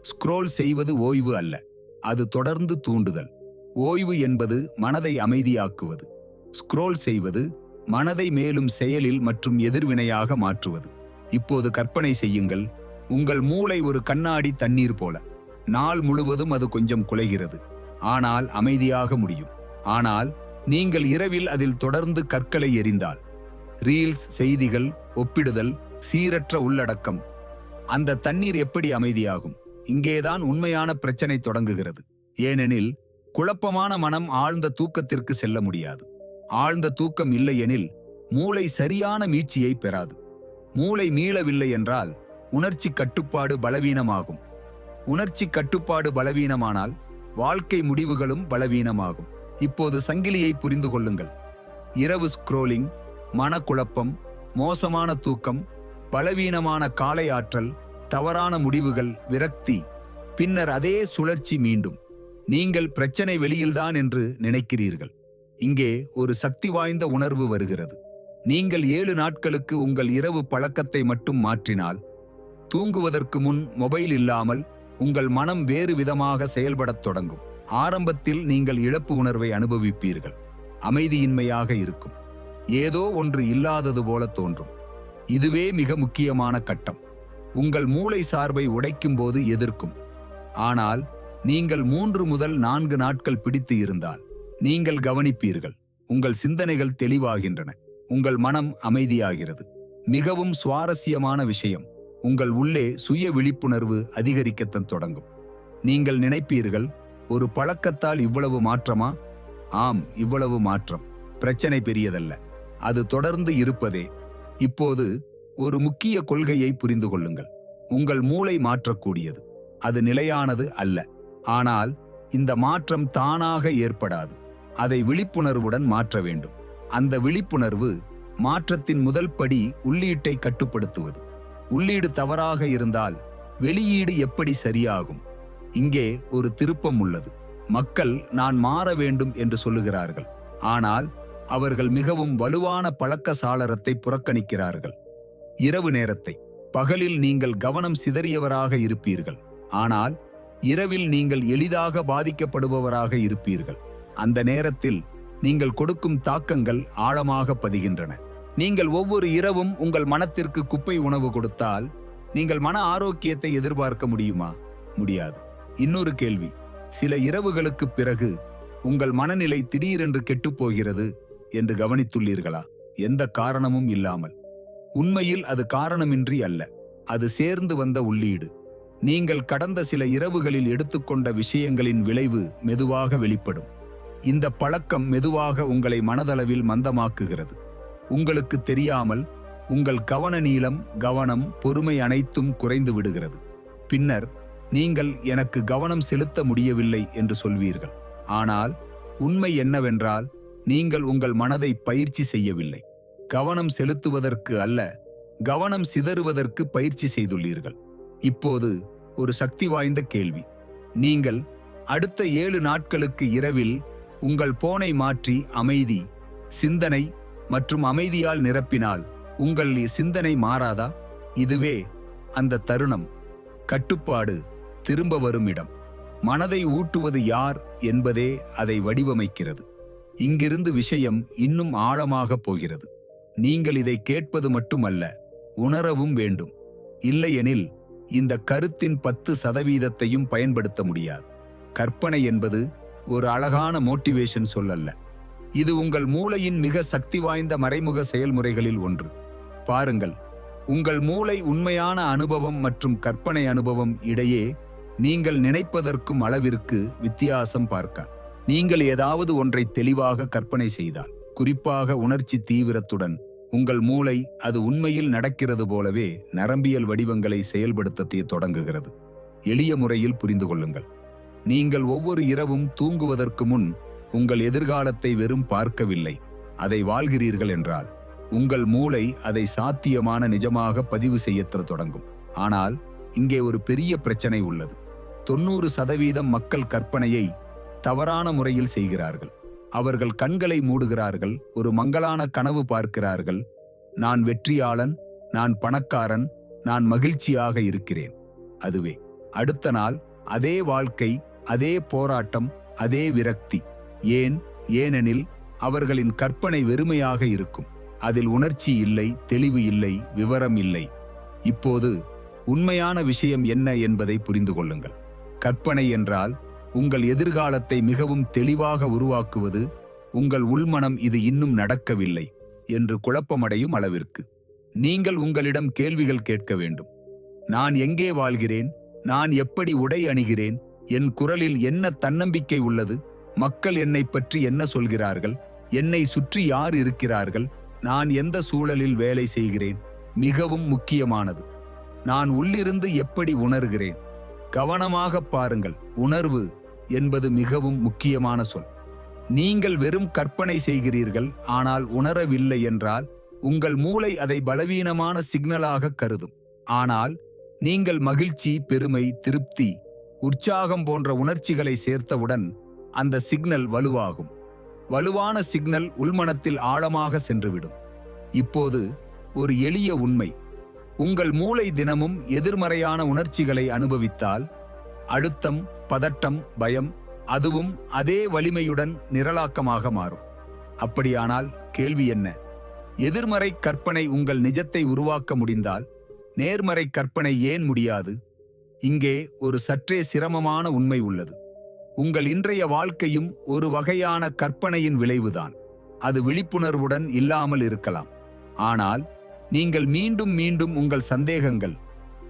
ஸ்க்ரோல் செய்வது ஓய்வு அல்ல, அது தொடர்ந்து தூண்டுதல். ஓய்வு என்பது மனதை அமைதியாக்குவது. ஸ்க்ரோல் செய்வது மனதை மேலும் செயலில் மற்றும் எதிர்வினையாக மாற்றுவது. இப்போது கற்பனை செய்யுங்கள், உங்கள் மூளை ஒரு கண்ணாடி தண்ணீர் போல. நாள் முழுவதும் அது கொஞ்சம் குலைகிறது, ஆனால் அமைதியாக முடியும். ஆனால் நீங்கள் இரவில் அதில் தொடர்ந்து கற்களை எறிந்தால், ரீல்ஸ், செய்திகள், ஒப்பிடுதல், சீரற்ற உள்ளடக்கம், அந்த தண்ணீர் எப்படி அமைதியாகும்? இங்கேதான் உண்மையான பிரச்சனை தொடங்குகிறது. ஏனெனில் குழப்பமான மனம் ஆழ்ந்த தூக்கத்திற்கு செல்ல முடியாது. ஆழ்ந்த தூக்கம் இல்லையெனில் மூளை சரியான மீட்சியை பெறாது. மூளை மீளவில்லை என்றால் உணர்ச்சி கட்டுப்பாடு பலவீனமாகும். உணர்ச்சி கட்டுப்பாடு பலவீனமானால் வாழ்க்கை முடிவுகளும் பலவீனமாகும். இப்போது சங்கிலியை புரிந்து கொள்ளுங்கள். இரவு ஸ்க்ரோலிங், மனக்குழப்பம், மோசமான தூக்கம், பலவீனமான காலை ஆற்றல், தவறான முடிவுகள், விரக்தி. பின்னர் அதே சுழற்சி மீண்டும். நீங்கள் பிரச்சனை வெளியில்தான் என்று நினைக்கிறீர்கள். இங்கே ஒரு சக்தி வாய்ந்த உணர்வு வருகிறது. நீங்கள் 7 நாட்களுக்கு உங்கள் இரவு பழக்கத்தை மட்டும் மாற்றினால், தூங்குவதற்கு முன் மொபைல் இல்லாமல் உங்கள் மனம் வேறு விதமாக செயல்படத் தொடங்கும். ஆரம்பத்தில் நீங்கள் இழப்பு உணர்வை அனுபவிப்பீர்கள். அமைதியின்மையாக இருக்கும். ஏதோ ஒன்று இல்லாதது போல தோன்றும். இதுவே மிக முக்கியமான கட்டம். உங்கள் மூளை சார்பை உடைக்கும் போது எதிர்க்கும். ஆனால் நீங்கள் 3 முதல் 4 நாட்கள் பிடித்து இருந்தால் நீங்கள் கவனிப்பீர்கள். உங்கள் சிந்தனைகள் தெளிவாகின்றன. உங்கள் மனம் அமைதியாகிறது. மிகவும் சுவாரஸ்யமான விஷயம், உங்கள் உள்ளே சுய விழிப்புணர்வு அதிகரிக்கத்தான் தொடங்கும். நீங்கள் நினைப்பீர்கள், ஒரு பழக்கத்தால் இவ்வளவு மாற்றமா? ஆம், இவ்வளவு மாற்றம். பிரச்சனை பெரியதல்ல, அது தொடர்ந்து இருப்பதே. இப்போது ஒரு முக்கிய கொள்கையை புரிந்து கொள்ளுங்கள். உங்கள் மூளை மாற்றக்கூடியது, அது நிலையானது அல்ல. ஆனால் இந்த மாற்றம் தானாக ஏற்படாது. அதை விழிப்புணர்வுடன் மாற்ற வேண்டும். அந்த விழிப்புணர்வு மாற்றத்தின் முதல் படி உள்ளீட்டை கட்டுப்படுத்துவது. உள்ளீடு தவறாக இருந்தால் வெளியீடு எப்படி சரியாகும்? இங்கே ஒரு திருப்பம் உள்ளது. மக்கள் நான் மாற வேண்டும் என்று சொல்லுகிறார்கள். ஆனால் அவர்கள் மிகவும் வலுவான பழக்க சாளரத்தை புறக்கணிக்கிறார்கள். இரவு நேரத்தை. பகலில் நீங்கள் கவனம் சிதறியவராக இருப்பீர்கள். ஆனால் இரவில் நீங்கள் எளிதாக பாதிக்கப்படுபவராக இருப்பீர்கள். அந்த நேரத்தில் நீங்கள் கொடுக்கும் தாக்கங்கள் ஆழமாக பதிகின்றன. நீங்கள் ஒவ்வொரு இரவும் உங்கள் மனத்திற்கு குப்பை உணவு கொடுத்தால் நீங்கள் மன ஆரோக்கியத்தை எதிர்பார்க்க முடியுமா? முடியாது. இன்னொரு கேள்வி, சில இரவுகளுக்குப் பிறகு உங்கள் மனநிலை திடீரென்று கெட்டுப்போகிறது என்று கவனித்துள்ளீர்களா? எந்த காரணமும் இல்லாமல். உண்மையில் அது காரணமின்றி அல்ல, அது சேர்ந்து வந்த உள்ளீடு. நீங்கள் கடந்த சில இரவுகளில் எடுத்துக்கொண்ட விஷயங்களின் விளைவு மெதுவாக வெளிப்படும். இந்த பழக்கம் மெதுவாக உங்களை மனதளவில் மந்தமாக்குகிறது. உங்களுக்கு தெரியாமல் உங்கள் கவன நீளம், கவனம், பொறுமை அனைத்தும் குறைந்து விடுகிறது. பின்னர் நீங்கள் எனக்கு கவனம் செலுத்த முடியவில்லை என்று சொல்வீர்கள். ஆனால் உண்மை என்னவென்றால், நீங்கள் உங்கள் மனதை பயிற்சி செய்யவில்லை. கவனம் செலுத்துவதற்கு அல்ல, கவனம் சிதறுவதற்கு பயிற்சி செய்துள்ளீர்கள். இப்போது ஒரு சக்தி வாய்ந்த கேள்வி. நீங்கள் அடுத்த 7 நாட்களுக்கு இரவில் உங்கள் போனை மாற்றி அமைதி, சிந்தனை மற்றும் அமைதியால் நிரப்பினால் உங்கள் சிந்தனை மாறாதா? இதுவே அந்த தருணம். கட்டுப்பாடு திரும்ப வரும் இடம். மனதை ஊட்டுவது யார் என்பதே அதை வடிவமைக்கிறது. இங்கிருந்து விஷயம் இன்னும் ஆழமாக போகிறது. நீங்கள் இதை கேட்பது மட்டுமல்ல, உணரவும் வேண்டும். இல்லையெனில் இந்த கருத்தின் 10% பயன்படுத்த முடியாது. கற்பனை என்பது ஒரு அழகான மோட்டிவேஷன் சொல்லல்ல. இது உங்கள் மூளையின் மிக சக்தி வாய்ந்த மறைமுக செயல்முறைகளில் ஒன்று. பாருங்கள், உங்கள் மூளை உண்மையான அனுபவம் மற்றும் கற்பனை அனுபவம் இடையே நீங்கள் நினைப்பதற்கும் அளவிற்கு வித்தியாசம் பார்க்க. நீங்கள் ஏதாவது ஒன்றை தெளிவாக கற்பனை செய்தால், குறிப்பாக உணர்ச்சி தீவிரத்துடன், உங்கள் மூளை அது உண்மையில் நடக்கிறது போலவே நரம்பியல் வடிவங்களை செயல்படுத்த தொடங்குகிறது. எளிய முறையில் புரிந்து கொள்ளுங்கள். நீங்கள் ஒவ்வொரு இரவும் தூங்குவதற்கு முன் உங்கள் எதிர்காலத்தை வெறும் பார்க்கவில்லை, அதை வாழ்கிறீர்கள் என்றால், உங்கள் மூளை அதை சாத்தியமான நிஜமாக பதிவு செய்யத் தொடங்கும். ஆனால் இங்கே ஒரு பெரிய பிரச்சனை உள்ளது. 90% மக்கள் கற்பனையை தவறான முறையில் செய்கிறார்கள். அவர்கள் கண்களை மூடுகிறார்கள், ஒரு மங்கலான கனவு பார்க்கிறார்கள். நான் வெற்றியாளன், நான் பணக்காரன், நான் மகிழ்ச்சியாக இருக்கிறேன். அதுவே அடுத்த நாள் அதே வாழ்க்கை, அதே போராட்டம், அதே விரக்தி. ஏனெனில் அவர்களின் கற்பனை வெறுமையாக இருக்கும். அதில் உணர்ச்சி இல்லை, தெளிவு இல்லை, விவரம் இல்லை. இப்போது உண்மையான விஷயம் என்ன என்பதை புரிந்து கொள்ளுங்கள். கற்பனை என்றால் உங்கள் எதிர்காலத்தை மிகவும் தெளிவாக உருவாக்குவது. உங்கள் உள்மனம் இது இன்னும் நடக்கவில்லை என்று குழப்பமடையும் அளவிற்கு. நீங்கள் உங்களிடம் கேள்விகள் கேட்க வேண்டும். நான் எங்கே வாழ்கிறேன்? நான் எப்படி உடை அணிகிறேன்? என் குரலில் என்ன தன்னம்பிக்கை உள்ளது? மக்கள் என்னை பற்றி என்ன சொல்கிறார்கள்? என்னை சுற்றி யார் இருக்கிறார்கள்? நான் எந்த சூழலில் வேலை செய்கிறேன்? மிகவும் முக்கியமானது, நான் உள்ளிருந்து எப்படி உணர்கிறேன்? கவனமாக பாருங்கள், உணர்வு என்பது மிகவும் முக்கியமான சொல். நீங்கள் வெறும் கற்பனை செய்கிறீர்கள், ஆனால் உணரவில்லை என்றால் உங்கள் மூளை அதை பலவீனமான சிக்னலாக கருதும். ஆனால் நீங்கள் மகிழ்ச்சி, பெருமை, திருப்தி, உற்சாகம் போன்ற உணர்ச்சிகளை சேர்த்தவுடன் அந்த சிக்னல் வலுவாகும். வலுவான சிக்னல் உள்மனத்தில் ஆழமாக சென்றுவிடும். இப்போது ஒரு எளிய உண்மை. உங்கள் மூளை தினமும் எதிர்மறையான உணர்ச்சிகளை அனுபவித்தால், அழுத்தம், பதட்டம், பயம், அதுவும் அதே வலிமையுடன் நிரலாக்கமாக மாறும். அப்படியானால் கேள்வி என்ன? எதிர்மறை கற்பனை உங்கள் நிஜத்தை உருவாக்க முடிந்தால், நேர்மறை கற்பனை ஏன் முடியாது? இங்கே ஒரு சற்றே சிரமமான உண்மை உள்ளது. உங்கள் இன்றைய வாழ்க்கையும் ஒரு வகையான கற்பனையின் விளைவுதான். அது விழிப்புணர்வுடன் இல்லாமல் இருக்கலாம். ஆனால் நீங்கள் மீண்டும் மீண்டும் உங்கள் சந்தேகங்கள்,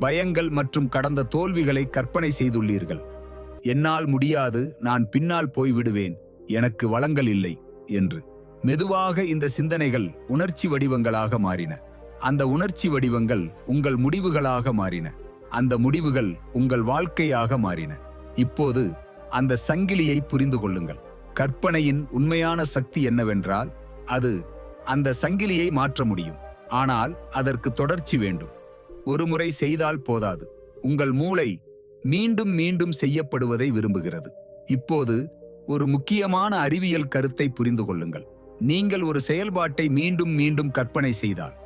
பயங்கள் மற்றும் கடந்த தோல்விகளை கற்பனை செய்துள்ளீர்கள். என்னால் முடியாது, நான் பின்னால் போய்விடுவேன், எனக்கு வளங்கள் இல்லை என்று. மெதுவாக இந்த சிந்தனைகள் உணர்ச்சி வடிவங்களாக மாறின. அந்த உணர்ச்சி வடிவங்கள் உங்கள் முடிவுகளாக மாறின. அந்த முடிவுகள் உங்கள் வாழ்க்கையாக மாறின. இப்போது அந்த சங்கிலியை புரிந்து கொள்ளுங்கள். கற்பனையின் உண்மையான சக்தி என்னவென்றால், அது அந்த சங்கிலியை மாற்ற முடியும். ஆனால் அதற்கு தொடர்ச்சி வேண்டும். ஒரு முறை செய்தால் போதாது. உங்கள் மூளை மீண்டும் மீண்டும் செய்யப்படுவதை விரும்புகிறது. இப்போது ஒரு முக்கியமான அறிவியல் கருத்தை புரிந்து கொள்ளுங்கள். நீங்கள் ஒரு செயல்பாட்டை மீண்டும் மீண்டும் கற்பனை செய்தால்,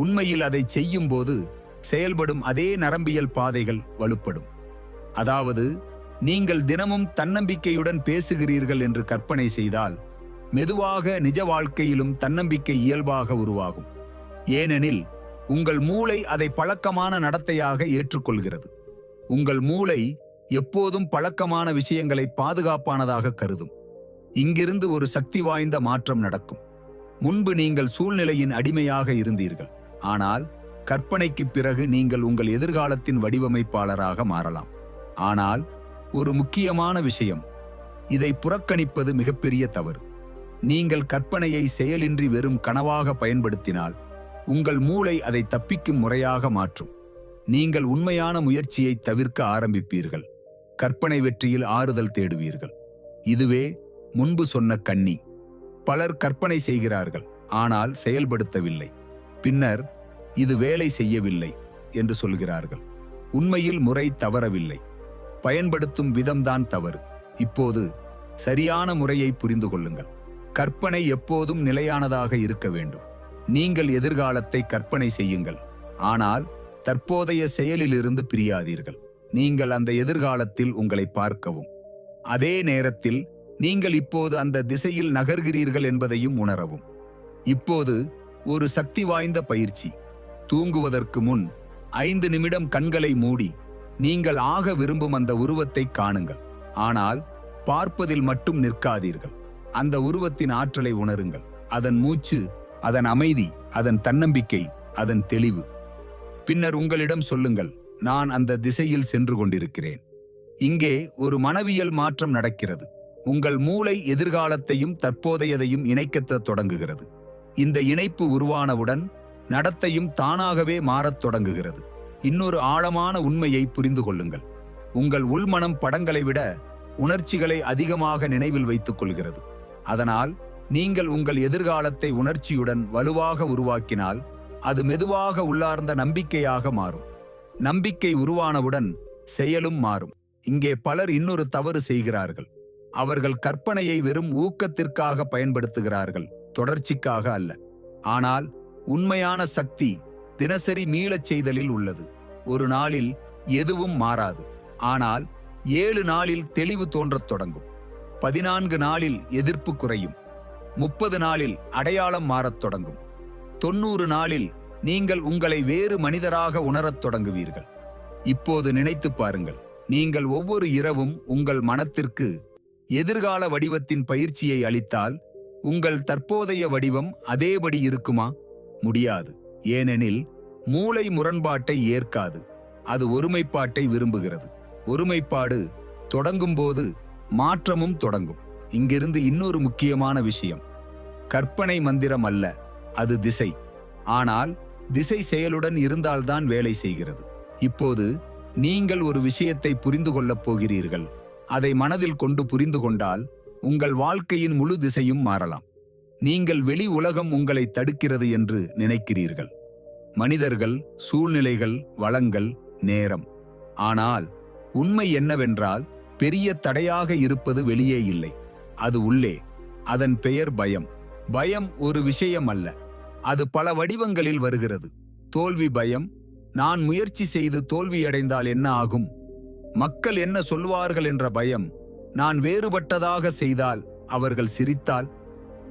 உண்மையில் அதை செய்யும் போது செயல்படும் அதே நரம்பியல் பாதைகள் வலுப்படும். அதாவது, நீங்கள் தினமும் தன்னம்பிக்கையுடன் பேசுகிறீர்கள் என்று கற்பனை செய்தால், மெதுவாக நிஜ வாழ்க்கையிலும் தன்னம்பிக்கை இயல்பாக உருவாகும். ஏனெனில் உங்கள் மூளை அதை பழக்கமான நடத்தையாக ஏற்றுக்கொள்கிறது. உங்கள் மூளை எப்போதும் பழக்கமான விஷயங்களை பாதுகாப்பானதாக கருதும். இங்கிருந்து ஒரு சக்தி வாய்ந்த மாற்றம் நடக்கும். முன்பு நீங்கள் சூழ்நிலையின் அடிமையாக இருந்தீர்கள். ஆனால் கற்பனைக்குப் பிறகு நீங்கள் உங்கள் எதிர்காலத்தின் வடிவமைப்பாளராக மாறலாம். ஆனால் ஒரு முக்கியமான விஷயம், இதை புறக்கணிப்பது மிகப்பெரிய தவறு. நீங்கள் கற்பனையை செயலின்றி வெறும் கனவாக பயன்படுத்தினால் உங்கள் மூளை அதை தப்பிக்கும் முறையாக மாற்றும். நீங்கள் உண்மையான முயற்சியை தவிர்க்க ஆரம்பிப்பீர்கள். கற்பனை வெற்றியில் ஆறுதல் தேடுவீர்கள். இதுவே முன்பு சொன்ன கண்ணி. பலர் கற்பனை செய்கிறார்கள், ஆனால் செயல்படுத்தவில்லை. பின்னர் இது வேலை செய்யவில்லை என்று சொல்கிறார்கள். உண்மையில் முறை தவறவில்லை, பயன்படுத்தும் விதம்தான் தவறு. இப்போது சரியான முறையை புரிந்து கொள்ளுங்கள். கற்பனை எப்போதும் நிலையானதாக இருக்க வேண்டும். நீங்கள் எதிர்காலத்தை கற்பனை செய்யுங்கள், ஆனால் தற்போதைய செயலிலிருந்து பிரியாதீர்கள். நீங்கள் அந்த எதிர்காலத்தில் உங்களை பார்க்கவும், அதே நேரத்தில் நீங்கள் இப்போது அந்த திசையில் நகர்கிறீர்கள் என்பதையும் உணரவும். இப்போது ஒரு சக்தி வாய்ந்த பயிற்சி. தூங்குவதற்கு முன் 5 நிமிடம் கண்களை மூடி நீங்கள் ஆக விரும்பும் அந்த உருவத்தை காணுங்கள். ஆனால் பார்ப்பதில் மட்டும் நிற்காதீர்கள். அந்த உருவத்தின் ஆற்றலை உணருங்கள். அதன் மூச்சு, அதன் அமைதி, அதன் தன்னம்பிக்கை, அதன் தெளிவு. பின்னர் உங்களிடம் சொல்லுங்கள், நான் அந்த திசையில் சென்று கொண்டிருக்கிறேன். இங்கே ஒரு மனவியல் மாற்றம் நடக்கிறது. உங்கள் மூளை எதிர்காலத்தையும் தற்போதையதையும் இணைக்கத் தொடங்குகிறது. இந்த இணைப்பு உருவானவுடன் நடத்தையும் தானாகவே மாறத் தொடங்குகிறது. இன்னொரு ஆழமான உண்மையை புரிந்து கொள்ளுங்கள். உங்கள் உள்மனம் படங்களை விட உணர்ச்சிகளை அதிகமாக நினைவில் வைத்துக் கொள்கிறது. அதனால் நீங்கள் உங்கள் எதிர்காலத்தை உணர்ச்சியுடன் வலுவாக உருவாக்கினால் அது மெதுவாக உள்ளார்ந்த நம்பிக்கையாக மாறும். நம்பிக்கை உருவானவுடன் செயலும் மாறும். இங்கே பலர் இன்னொரு தவறு செய்கிறார்கள். அவர்கள் கற்பனையை வெறும் ஊக்கத்திற்காக பயன்படுத்துகிறார்கள், தொடர்ச்சிக்காக அல்ல. ஆனால் உண்மையான சக்தி தினசரி மீளச் செய்தலில் உள்ளது. ஒரு நாளில் எதுவும் மாறாது, ஆனால் 7 நாளில் தெளிவு தோன்றத் தொடங்கும். 14 நாளில் எதிர்ப்பு குறையும். 30 நாளில் அடையாளம் மாறத் தொடங்கும். 90 நாளில் நீங்கள் உங்களை வேறு மனிதராக உணரத் தொடங்குவீர்கள். இப்போது நினைத்துப் பாருங்கள், நீங்கள் ஒவ்வொரு இரவும் உங்கள் மனத்திற்கு எதிர்கால வடிவத்தின் பயிற்சியை அளித்தால் உங்கள் தற்போதைய வடிவம் அதேபடி இருக்குமா? முடியாது. ஏனெனில் மூளை முரண்பாட்டை ஏற்காது. அது ஒருமைப்பாட்டை விரும்புகிறது. ஒருமைப்பாடு தொடங்கும்போது மாற்றமும் தொடங்கும். இங்கிருந்து இன்னொரு முக்கியமான விஷயம், கற்பனை மந்திரம் அல்ல, அது திசை. ஆனால் திசை செயலுடன் இருந்தால்தான் வேலை செய்கிறது. இப்போது நீங்கள் ஒரு விஷயத்தை புரிந்து கொள்ளப் போகிறீர்கள். அதை மனதில் கொண்டு புரிந்து கொண்டால் உங்கள் வாழ்க்கையின் முழு திசையும் மாறலாம். நீங்கள் வெளி உலகம் உங்களை தடுக்கிறது என்று நினைக்கிறீர்கள். மனிதர்கள், சூழ்நிலைகள், வளங்கள், நேரம். ஆனால் உண்மை என்னவென்றால், பெரிய தடையாக இருப்பது வெளியே இல்லை, அது உள்ளே. அதன் பெயர் பயம். பயம் ஒரு விஷயம் அல்ல, அது பல வடிவங்களில் வருகிறது. தோல்வி பயம். நான் முயற்சி செய்து தோல்வியடைந்தால் என்ன ஆகும்? மக்கள் என்ன சொல்வார்கள் என்ற பயம். நான் வேறுபட்டதாக செய்தால், அவர்கள் சிரித்தால்.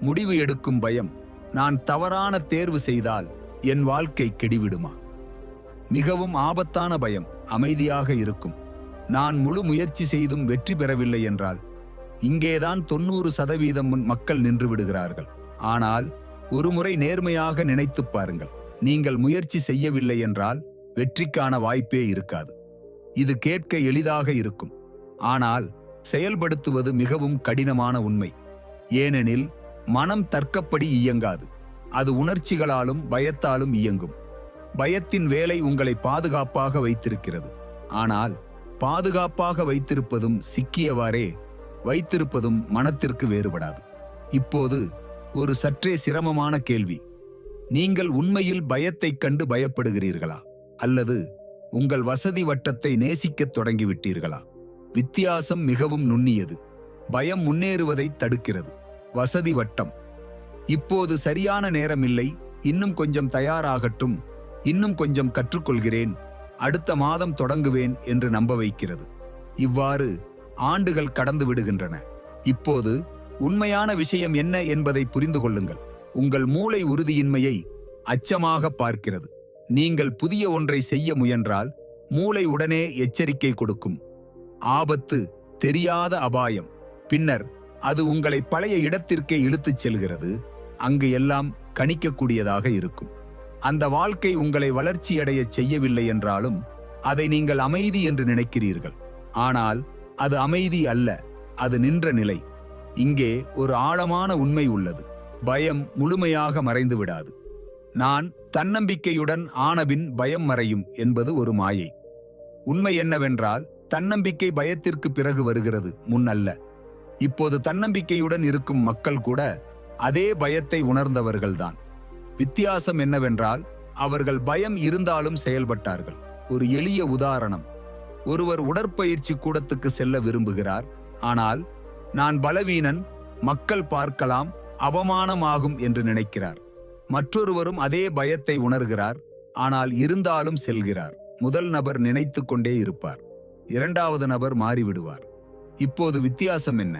முடிவு எடுக்கும் பயம். நான் தவறான தேர்வு செய்தால் என் வாழ்க்கை கெடிவிடுமா? மிகவும் ஆபத்தான பயம் அமைதியாக இருக்கும். நான் முழு முயற்சி செய்தும் வெற்றி பெறவில்லை என்றால் இங்கேதான் 90% மக்கள் நின்று விடுகிறார்கள். ஆனால் ஒருமுறை நேர்மையாக நினைத்துப் பாருங்கள், நீங்கள் முயற்சி செய்யவில்லை என்றால் வெற்றிக்கான வாய்ப்பே இருக்காது. இது கேட்க எளிதாக இருக்கும், ஆனால் செயல்படுத்துவது மிகவும் கடினமான உண்மை. ஏனெனில் மனம் தர்க்கப்படி இயங்காது, அது உணர்ச்சிகளாலும் பயத்தாலும் இயங்கும். பயத்தின் வேலை உங்களை பாதுகாப்பாக வைத்திருக்கிறது. ஆனால் பாதுகாப்பாக வைத்திருப்பதும் சிக்கியவாறே வைத்திருப்பதும் மனத்திற்கு வேறுபடாது. இப்போது ஒரு சற்றே சிரமமான கேள்வி. நீங்கள் உண்மையில் பயத்தைக் கண்டு பயப்படுகிறீர்களா, அல்லது உங்கள் வசதி வட்டத்தை நேசிக்கத் தொடங்கிவிட்டீர்களா? வித்தியாசம் மிகவும் நுண்ணியது. பயம் முன்னேறுவதை தடுக்கிறது. வசதி வட்டம், இப்போது சரியான நேரமில்லை, இன்னும் கொஞ்சம் தயாராகட்டும், இன்னும் கொஞ்சம் கற்றுக்கொள்கிறேன், அடுத்த மாதம் தொடங்குவேன் என்று நம்ப வைக்கிறது. இவ்வாறு ஆண்டுகள் கடந்து விடுகின்றன. இப்போது உண்மையான விஷயம் என்ன என்பதை புரிந்து கொள்ளுங்கள். உங்கள் மூளை உறுதியின்மையை அச்சமாக பார்க்கிறது. நீங்கள் புதிய ஒன்றை செய்ய முயன்றால் மூளை உடனே எச்சரிக்கை கொடுக்கும். ஆபத்து, தெரியாத அபாயம். பின்னர் அது உங்களை பழைய இடத்திற்கே இழுத்துச் செல்கிறது. அங்கு எல்லாம் கணிக்கக்கூடியதாக இருக்கும். அந்த வாழ்க்கை உங்களை வளர்ச்சியடையச் செய்யவில்லை என்றாலும் அதை நீங்கள் அமைதி என்று நினைக்கிறீர்கள். ஆனால் அது அமைதி அல்ல, அது நின்ற நிலை. இங்கே ஒரு ஆழமான உண்மை உள்ளது. பயம் முழுமையாக மறைந்து விடாது. நான் தன்னம்பிக்கையுடன் ஆனபின் பயம் மறையும் என்பது ஒரு மாயை. உண்மை என்னவென்றால், தன்னம்பிக்கை பயத்திற்கு பிறகு வருகிறது, முன்னல்ல. இப்போது தன்னம்பிக்கையுடன் இருக்கும் மக்கள் கூட அதே பயத்தை உணர்ந்தவர்கள்தான். வித்தியாசம் என்னவென்றால், அவர்கள் பயம் இருந்தாலும் செயல்பட்டார்கள். ஒரு எளிய உதாரணம்: ஒருவர் உடற்பயிற்சி கூடத்துக்கு செல்ல விரும்புகிறார். ஆனால் நான் பலவீனன், மக்கள் பார்க்கலாம், அவமானமாகும் என்று நினைக்கிறார். மற்றொருவரும் அதே பயத்தை உணர்கிறார், ஆனால் இருந்தாலும் செல்கிறார். முதல் நபர் நினைத்து கொண்டே இருப்பார், இரண்டாவது நபர் மாறிவிடுவார். இப்போது வித்தியாசம் என்ன?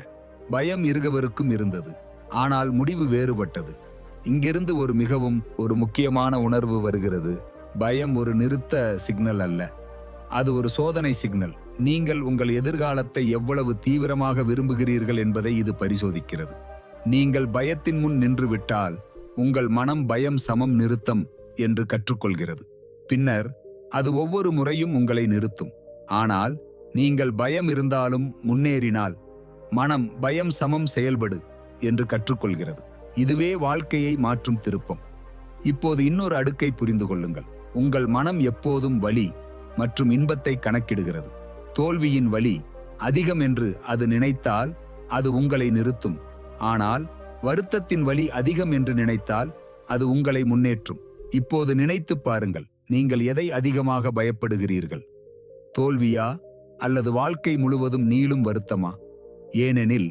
பயம் இருவருக்கும் இருந்தது, ஆனால் முடிவு வேறுபட்டது. இங்கிருந்து ஒரு முக்கியமான உணர்வு வருகிறது. பயம் ஒரு நிறுத்த சிக்னல் அல்ல, அது ஒரு சோதனை சிக்னல். நீங்கள் உங்கள் எதிர்காலத்தை எவ்வளவு தீவிரமாக விரும்புகிறீர்கள் என்பதை இது பரிசோதிக்கிறது. நீங்கள் பயத்தின் முன் நின்று விட்டால் உங்கள் மனம் பயம் சமம் நிறுத்தம் என்று கற்றுக்கொள்கிறது. பின்னர் அது ஒவ்வொரு முறையும் உங்களை நிறுத்தும். ஆனால் நீங்கள் பயம் இருந்தாலும் முன்னேறினால் மனம் பயம் சமம் செயல்படு என்று கற்றுக்கொள்கிறது. இதுவே வாழ்க்கையை மாற்றும் திருப்பம். இப்போது இன்னொரு அடுக்கை புரிந்து கொள்ளுங்கள். உங்கள் மனம் எப்போதும் வலி மற்றும் இன்பத்தை கணக்கிடுகிறது. தோல்வியின் வலி அதிகம் என்று அது நினைத்தால் அது உங்களை நிறுத்தும். ஆனால் வருத்தத்தின் வலி அதிகம் என்று நினைத்தால் அது உங்களை முன்னேற்றும். இப்போது நினைத்து பாருங்கள், நீங்கள் எதை அதிகமாக பயப்படுகிறீர்கள்? தோல்வியா அல்லது வாழ்க்கை முழுவதும் நீளும் வருத்தமா? ஏனெனில்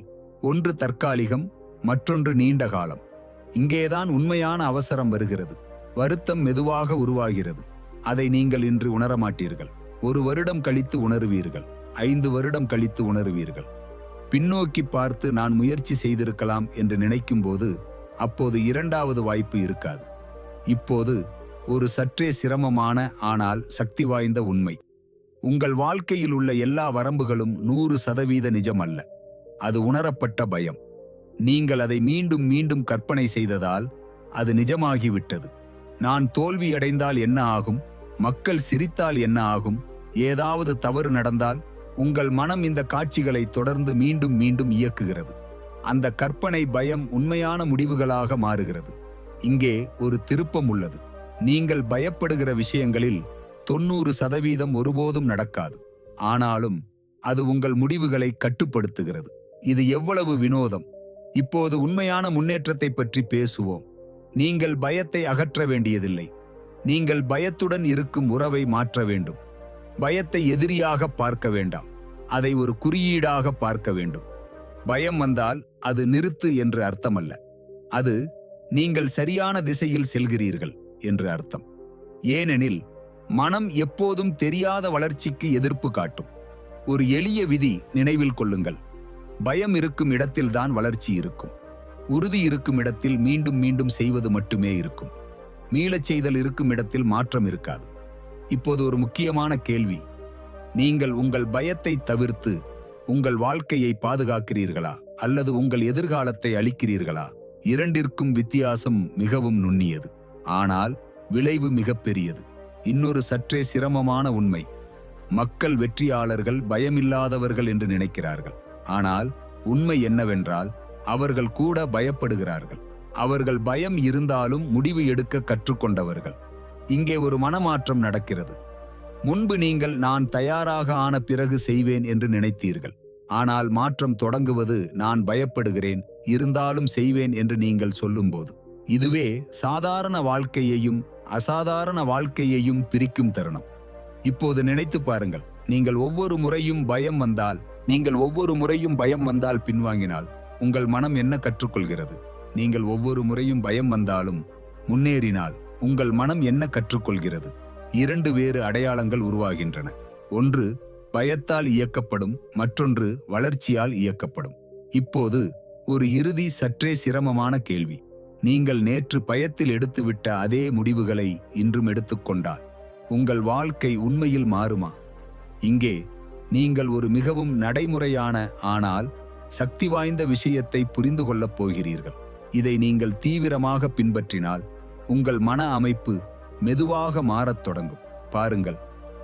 ஒன்று தற்காலிகம், மற்றொன்று நீண்ட காலம். இங்கேதான் உண்மையான அவசரம் வருகிறது. வருத்தம் மெதுவாக உருவாகிறது. அதை நீங்கள் இன்று உணரமாட்டீர்கள். 1 வருடம் கழித்து உணருவீர்கள், 5 வருடம் கழித்து உணருவீர்கள். பின்னோக்கி பார்த்து நான் முயற்சி செய்திருக்கலாம் என்று நினைக்கும் போது அப்போது 2வது வாய்ப்பு இருக்காது. இப்போது ஒரு சற்றே சிரமமான ஆனால் சக்தி வாய்ந்த உண்மை: உங்கள் வாழ்க்கையில் உள்ள எல்லா வரம்புகளும் 100% நிஜம் அல்ல. அது உணரப்பட்ட பயம். நீங்கள் அதை மீண்டும் மீண்டும் கற்பனை செய்ததால் அது நிஜமாகிவிட்டது. நான் தோல்வியடைந்தால் என்ன ஆகும்? மக்கள் சிரித்தால் என்ன ஆகும்? ஏதாவது தவறு நடந்தால்? உங்கள் மனம் இந்த காட்சிகளை தொடர்ந்து மீண்டும் மீண்டும் இயக்குகிறது. அந்த கற்பனை பயம் உண்மையான முடிவுகளாக மாறுகிறது. இங்கே ஒரு திருப்பம் உள்ளது. நீங்கள் பயப்படுகிற விஷயங்களில் 90% ஒருபோதும் நடக்காது. ஆனாலும் அது உங்கள் முடிவுகளை கட்டுப்படுத்துகிறது. இது எவ்வளவு வினோதம்! இப்போது உண்மையான முன்னேற்றத்தை பற்றி பேசுவோம். நீங்கள் பயத்தை அகற்ற வேண்டியதில்லை. நீங்கள் பயத்துடன் இருக்கும் உறவை மாற்ற வேண்டும். பயத்தை எதிரியாக பார்க்க வேண்டாம், அதை ஒரு குறியீடாக பார்க்க வேண்டும். பயம் வந்தால் அது நிறுத்து என்று அர்த்தமல்ல, அது நீங்கள் சரியான திசையில் செல்கிறீர்கள் என்று அர்த்தம். ஏனெனில் மனம் எப்போதும் தெரியாத வளர்ச்சிக்கு எதிர்ப்பு காட்டும். ஒரு எளிய விதி நினைவில் கொள்ளுங்கள்: பயம் இருக்கும் இடத்தில்தான் வளர்ச்சி இருக்கும். உறுதி இருக்கும் இடத்தில் மீண்டும் மீண்டும் செய்வது மட்டுமே இருக்கும். மீளச் செய்தல் இருக்கும் இடத்தில் மாற்றம் இருக்காது. இப்போது ஒரு முக்கியமான கேள்வி: நீங்கள் உங்கள் பயத்தை தவிர்த்து உங்கள் வாழ்க்கையை பாதுகாக்கிறீர்களா அல்லது உங்கள் எதிர்காலத்தை அளிக்கிறீர்களா? இரண்டிற்கும் வித்தியாசம் மிகவும் நுண்ணியது, ஆனால் விளைவு மிகப்பெரியது. இன்னொரு சற்றே சிரமமான உண்மை: மக்கள் வெற்றியாளர்கள் பயமில்லாதவர்கள் என்று நினைக்கிறார்கள். ஆனால் உண்மை என்னவென்றால், அவர்கள் கூட பயப்படுகிறார்கள். அவர்கள் பயம் இருந்தாலும் முடிவு எடுக்க கற்றுக்கொண்டவர்கள். இங்கே ஒரு மனமாற்றம் நடக்கிறது. முன்பு நீங்கள் நான் தயாராக ஆன பிறகு செய்வேன் என்று நினைத்தீர்கள். ஆனால் மாற்றம் தொடங்குவது நான் பயப்படுகிறேன், இருந்தாலும் செய்வேன் என்று நீங்கள் சொல்லும்போது. இதுவே சாதாரண வாழ்க்கையையும் அசாதாரண வாழ்க்கையையும் பிரிக்கும் தருணம். இப்போது நினைத்து பாருங்கள், நீங்கள் ஒவ்வொரு முறையும் பயம் வந்தால் பின்வாங்கினால் உங்கள் மனம் என்ன கற்றுக்கொள்கிறது? நீங்கள் ஒவ்வொரு முறையும் பயம் வந்தாலும் முன்னேறினால் உங்கள் மனம் என்ன கற்றுக்கொள்கிறது? 2 வேறு அடையாளங்கள் உருவாகின்றன. ஒன்று பயத்தால் இயக்கப்படும், மற்றொன்று வளர்ச்சியால் இயக்கப்படும். இப்போது ஒரு இறுதி சற்றே சிரமமான கேள்வி: நீங்கள் நேற்று பயத்தில் எடுத்துவிட்ட அதே முடிவுகளை இன்றும் எடுத்துக்கொண்டால் உங்கள் வாழ்க்கை உண்மையில் மாறுமா? இங்கே நீங்கள் ஒரு மிகவும் நடைமுறையான ஆனால் சக்தி வாய்ந்த விஷயத்தை புரிந்து கொள்ளப் போகிறீர்கள். இதை நீங்கள் தீவிரமாக பின்பற்றினால் உங்கள் மன அமைப்பு மெதுவாக மாறத் தொடங்கும். பாருங்கள்,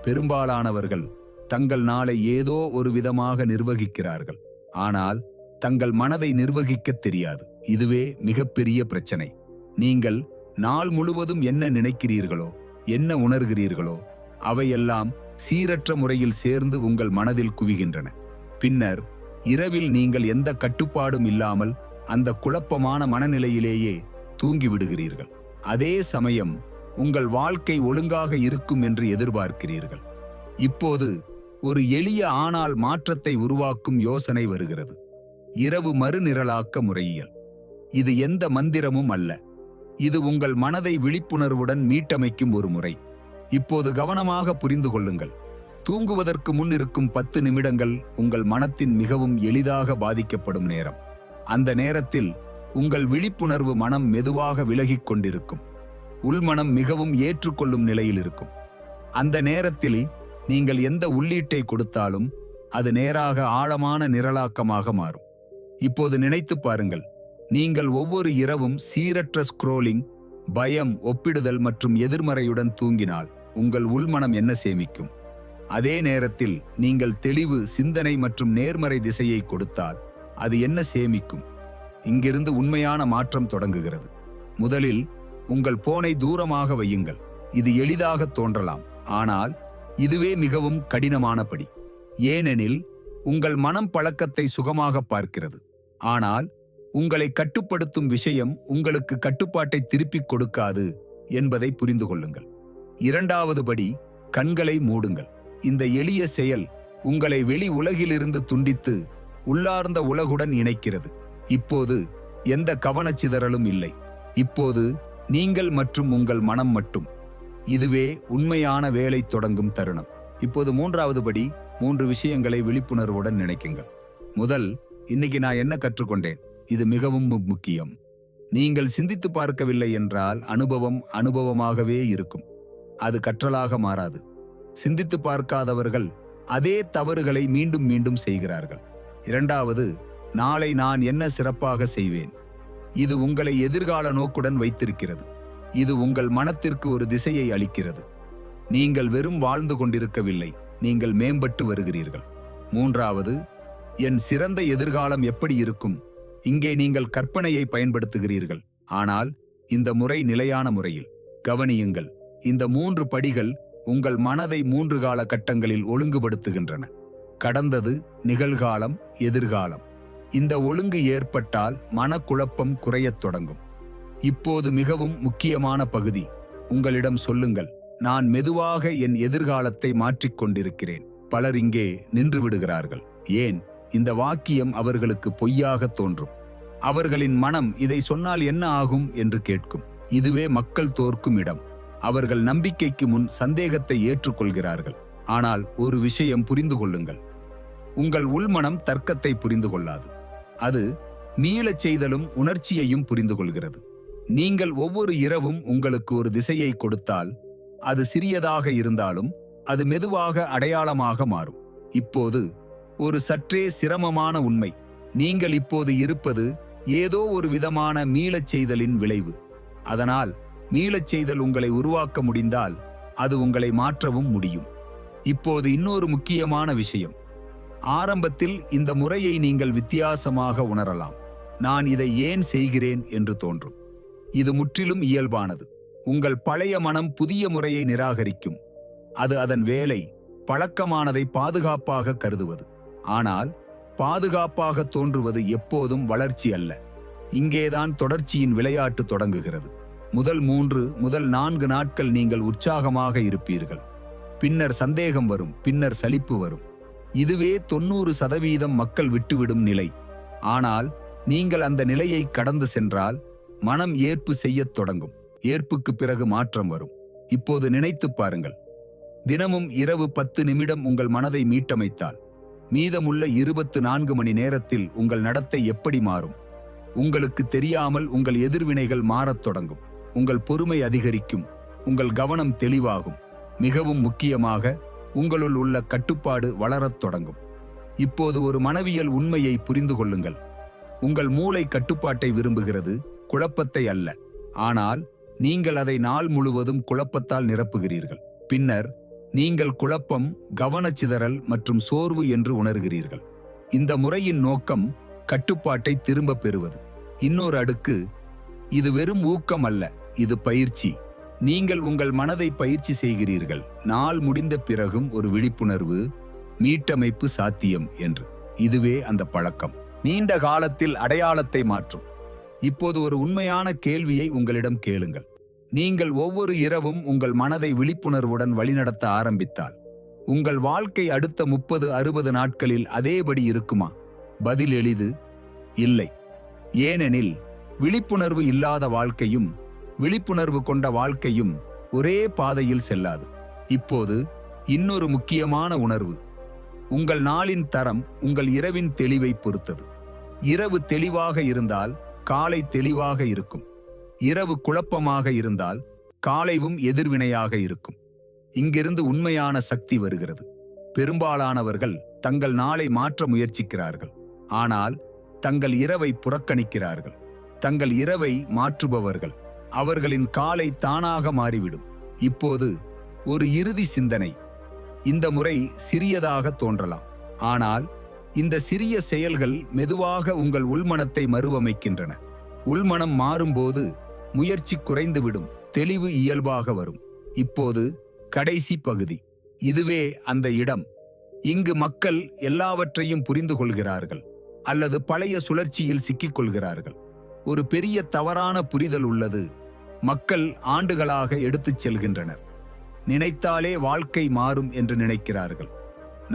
பெரும்பாலானவர்கள் தங்கள் நாளை ஏதோ ஒரு விதமாக நிர்வகிக்கிறார்கள், ஆனால் தங்கள் மனதை நிர்வகிக்கத் தெரியாது. இதுவே மிகப்பெரிய பிரச்சனை. நீங்கள் நாள் முழுவதும் என்ன நினைக்கிறீர்களோ, என்ன உணர்கிறீர்களோ, அவையெல்லாம் சீரற்ற முறையில் சேர்ந்து உங்கள் மனதில் குவிகின்றன. பின்னர் இரவில் நீங்கள் எந்த கட்டுப்பாடும் இல்லாமல் அந்த குழப்பமான மனநிலையிலேயே தூங்கிவிடுகிறீர்கள். அதே சமயம் உங்கள் வாழ்க்கை ஒழுங்காக இருக்கும் என்று எதிர்பார்க்கிறீர்கள். இப்போது ஒரு எளிய ஆனால் மாற்றத்தை உருவாக்கும் யோசனை வருகிறது. இரவு மறுநிரலாக்க முறையியல். இது எந்த மந்திரமும் அல்ல. இது உங்கள் மனதை விழிப்புணர்வுடன் மீட்டமைக்கும் ஒரு முறை. இப்போது கவனமாக புரிந்து கொள்ளுங்கள். தூங்குவதற்கு முன் இருக்கும் 10 நிமிடங்கள் உங்கள் மனத்தின் மிகவும் எளிதாக பாதிக்கப்படும் நேரம். அந்த நேரத்தில் உங்கள் விழிப்புணர்வு மனம் மெதுவாக விலகிக் கொண்டிருக்கும். உள்மனம் மிகவும் ஏற்றுக்கொள்ளும் நிலையில் இருக்கும். அந்த நேரத்தில் நீங்கள் எந்த உள்ளீட்டை கொடுத்தாலும் அது நேராக ஆழமான நிரலாக்கமாக மாறும். இப்போது நினைத்து பாருங்கள், நீங்கள் ஒவ்வொரு இரவும் சீரற்ற ஸ்க்ரோலிங், பயம், ஒப்பிடுதல் மற்றும் எதிர்மறையுடன் தூங்கினால் உங்கள் உள்மனம் என்ன சேமிக்கும்? அதே நேரத்தில் நீங்கள் தெளிவு, சிந்தனை மற்றும் நேர்மறை திசையை கொடுத்தால் அது என்ன சேமிக்கும்? இங்கிருந்து உண்மையான மாற்றம் தொடங்குகிறது. முதலில் உங்கள் போனை தூரமாக வையுங்கள். இது எளிதாக தோன்றலாம், ஆனால் இதுவே மிகவும் கடினமான படி. ஏனெனில் உங்கள் மனம் பழக்கத்தை சுகமாக பார்க்கிறது, ஆனால் உங்களை கட்டுப்படுத்தும் விஷயம் உங்களுக்கு கட்டுப்பாட்டை திருப்பிக் கொடுக்காது என்பதை புரிந்து கொள்ளுங்கள். இரண்டாவது படி, கண்களை மூடுங்கள். இந்த எளிய செயல் உங்களை வெளி உலகிலிருந்து துண்டித்து உள்ளார்ந்த உலகுடன் இணைக்கிறது. இப்போது எந்த கவனச்சிதறலும் இல்லை. இப்போது நீங்கள் மற்றும் உங்கள் மனம் மட்டும். இதுவே உண்மையான வேலை தொடங்கும் தருணம். இப்போது மூன்றாவது படி, 3 விஷயங்களை விழிப்புணர்வுடன் நினைக்குங்கள். முதல், இன்னைக்கு நான் என்ன கற்றுக்கொண்டேன்? இது மிகவும் முக்கியம். நீங்கள் சிந்தித்து பார்க்கவில்லை என்றால் அனுபவம் அனுபவமாகவே இருக்கும். அது கற்றலாக மாறாது. சிந்தித்து பார்க்காதவர்கள் அதே தவறுகளை மீண்டும் மீண்டும் செய்கிறார்கள். இரண்டாவது, நாளை நான் என்ன சிறப்பாக செய்வேன்? இது உங்களை எதிர்கால நோக்குடன் வைத்திருக்கிறது. இது உங்கள் மனத்திற்கு ஒரு திசையை அளிக்கிறது. நீங்கள் வெறும் வாழ்ந்து கொண்டிருக்கவில்லை, நீங்கள் மேம்பட்டு வருகிறீர்கள். மூன்றாவது, என் சிறந்த எதிர்காலம் எப்படி இருக்கும்? இங்கே நீங்கள் கற்பனையை பயன்படுத்துகிறீர்கள், ஆனால் இந்த முறை நிலையான முறையில். கவனியுங்கள், இந்த 3 படிகள் உங்கள் மனதை 3 கால கட்டங்களில் ஒழுங்குபடுத்துகின்றன. கடந்தது, நிகழ்காலம், எதிர்காலம். இந்த ஒழுங்கு ஏற்பட்டால் மனக்குழப்பம் குறையத் தொடங்கும். இப்போது மிகவும் முக்கியமான பகுதி. உங்களிடம் சொல்லுங்கள், நான் மெதுவாக என் எதிர்காலத்தை மாற்றிக்கொண்டிருக்கிறேன். பலர் இங்கே நின்று விடுகிறார்கள். ஏன்? இந்த வாக்கியம் அவர்களுக்கு பொய்யாக தோன்றும். அவர்களின் மனம் இதை சொன்னால் என்ன ஆகும் என்று கேட்கும். இதுவே மக்கள் தோற்கும் இடம். அவர்கள் நம்பிக்கைக்கு முன் சந்தேகத்தை ஏற்றுக்கொள்கிறார்கள். ஆனால் ஒரு விஷயம் புரிந்து கொள்ளுங்கள், உங்கள் உள்மனம் தர்க்கத்தை புரிந்து கொள்ளாது. அது மீளச் செய்தலும் உணர்ச்சியையும் புரிந்து கொள்கிறது. நீங்கள் ஒவ்வொரு இரவும் உங்களுக்கு ஒரு திசையை கொடுத்தால், அது சிறியதாக இருந்தாலும் அது மெதுவாக அடையாளமாக மாறும். இப்போது ஒரு சற்றே சிரமமான உண்மை. நீங்கள் இப்போது இருப்பது ஏதோ ஒரு விதமான மீளச் செய்தலின் விளைவு. அதனால் மீளச் செய்தல் உங்களை உருவாக்க முடிந்தால் அது உங்களை மாற்றவும் முடியும். இப்போது இன்னொரு முக்கியமான விஷயம். ஆரம்பத்தில் இந்த முறையை நீங்கள் வித்தியாசமாக உணரலாம். நான் இதை ஏன் செய்கிறேன் என்று தோன்றும். இது முற்றிலும் இயல்பானது. உங்கள் பழைய மனம் புதிய முறையை நிராகரிக்கும். அது அதன் வேலை, பழக்கமானதை பாதுகாப்பாக கருதுவது. ஆனால் பாதுகாப்பாக தோன்றுவது எப்போதும் வளர்ச்சி அல்ல. இங்கேதான் தொடர்ச்சியின் விளையாட்டு தொடங்குகிறது. முதல் 4 நாட்கள் நீங்கள் உற்சாகமாக இருப்பீர்கள். பின்னர் சந்தேகம் வரும், பின்னர் சலிப்பு வரும். இதுவே 90% மக்கள் விட்டுவிடும் நிலை. ஆனால் நீங்கள் அந்த நிலையை கடந்து சென்றால் மனம் ஏற்பு செய்யத் தொடங்கும். ஏற்புக்கு பிறகு மாற்றம் வரும். இப்போது நினைத்துப் பாருங்கள், தினமும் இரவு 10 நிமிடம் உங்கள் மனதை மீட்டமைத்தால் மீதமுள்ள 24 மணி நேரத்தில் உங்கள் நடத்தை எப்படி மாறும்? உங்களுக்கு தெரியாமல் உங்கள் எதிர்வினைகள் மாறத் தொடங்கும். உங்கள் பொறுமை அதிகரிக்கும். உங்கள் கவனம் தெளிவாகும். மிகவும் முக்கியமாக, உங்களுள் உள்ள கட்டுப்பாடு வளரத் தொடங்கும். இப்போது ஒரு மனவியல் உண்மையை புரிந்து கொள்ளுங்கள். உங்கள் மூளை கட்டுப்பாட்டை விரும்புகிறது, குழப்பத்தை அல்ல. ஆனால் நீங்கள் அதை நாள் முழுவதும் குழப்பத்தால் நிரப்புகிறீர்கள். பின்னர் நீங்கள் குழப்பம், கவனச்சிதறல் மற்றும் சோர்வு என்று உணர்கிறீர்கள். இந்த முறையின் நோக்கம் கட்டுப்பாட்டை திரும்பப் பெறுவது. இன்னொரு அடுக்கு, இது வெறும் ஊக்கம் அல்ல, இது பயிற்சி. நீங்கள் உங்கள் மனதை பயிற்சி செய்கிறீர்கள், நாள் முடிந்த பிறகும் ஒரு விழிப்புணர்வு, மீட்டமைப்பு சாத்தியம் என்று. இதுவே அந்த பழக்கம் நீண்ட காலத்தில் அடையாளத்தை மாற்றும். இப்போது ஒரு உண்மையான கேள்வியை உங்களிடம் கேளுங்கள். நீங்கள் ஒவ்வொரு இரவும் உங்கள் மனதை விழிப்புணர்வுடன் வழிநடத்த ஆரம்பித்தால் உங்கள் வாழ்க்கை அடுத்த 30-60 நாட்களில் அதேபடி இருக்குமா? பதில் எளிது, இல்லை. ஏனெனில் விழிப்புணர்வு இல்லாத வாழ்க்கையும் விழிப்புணர்வு கொண்ட வாழ்க்கையும் ஒரே பாதையில் செல்லாது. இப்போது இன்னொரு முக்கியமான உணர்வு, உங்கள் நாளின் தரம் உங்கள் இரவின் தெளிவை பொறுத்தது. இரவு தெளிவாக இருந்தால் காலை தெளிவாக இருக்கும். இரவு குழப்பமாக இருந்தால் காலைவும் எதிர்வினையாக இருக்கும். இங்கிருந்து உண்மையான சக்தி வருகிறது. பெரும்பாலானவர்கள் தங்கள் நாளை மாற்ற முயற்சிக்கிறார்கள், ஆனால் தங்கள் இரவை புறக்கணிக்கிறார்கள். தங்கள் இரவை மாற்றுபவர்கள் அவர்களின் காலை தானாக மாறிவிடும். இப்போது ஒரு இறுதி சிந்தனை. இந்த முறை சிறியதாக தோன்றலாம், ஆனால் இந்த சிறிய செயல்கள் மெதுவாக உங்கள் உள்மனத்தை மறுவமைக்கின்றன. உள்மனம் மாறும்போது முயற்சி குறைந்துவிடும், தெளிவு இயல்பாக வரும். இப்போது கடைசி பகுதி. இதுவே அந்த இடம். இங்கு மக்கள் எல்லாவற்றையும் புரிந்து கொள்கிறார்கள் அல்லது பழைய சுழற்சியில் சிக்கிக்கொள்கிறார்கள். ஒரு பெரிய தவறான புரிதல் உள்ளது. மக்கள் ஆண்டுகளாக எடுத்துச் செல்கின்றனர். நினைத்தாலே வாழ்க்கை மாறும் என்று நினைக்கிறார்கள்.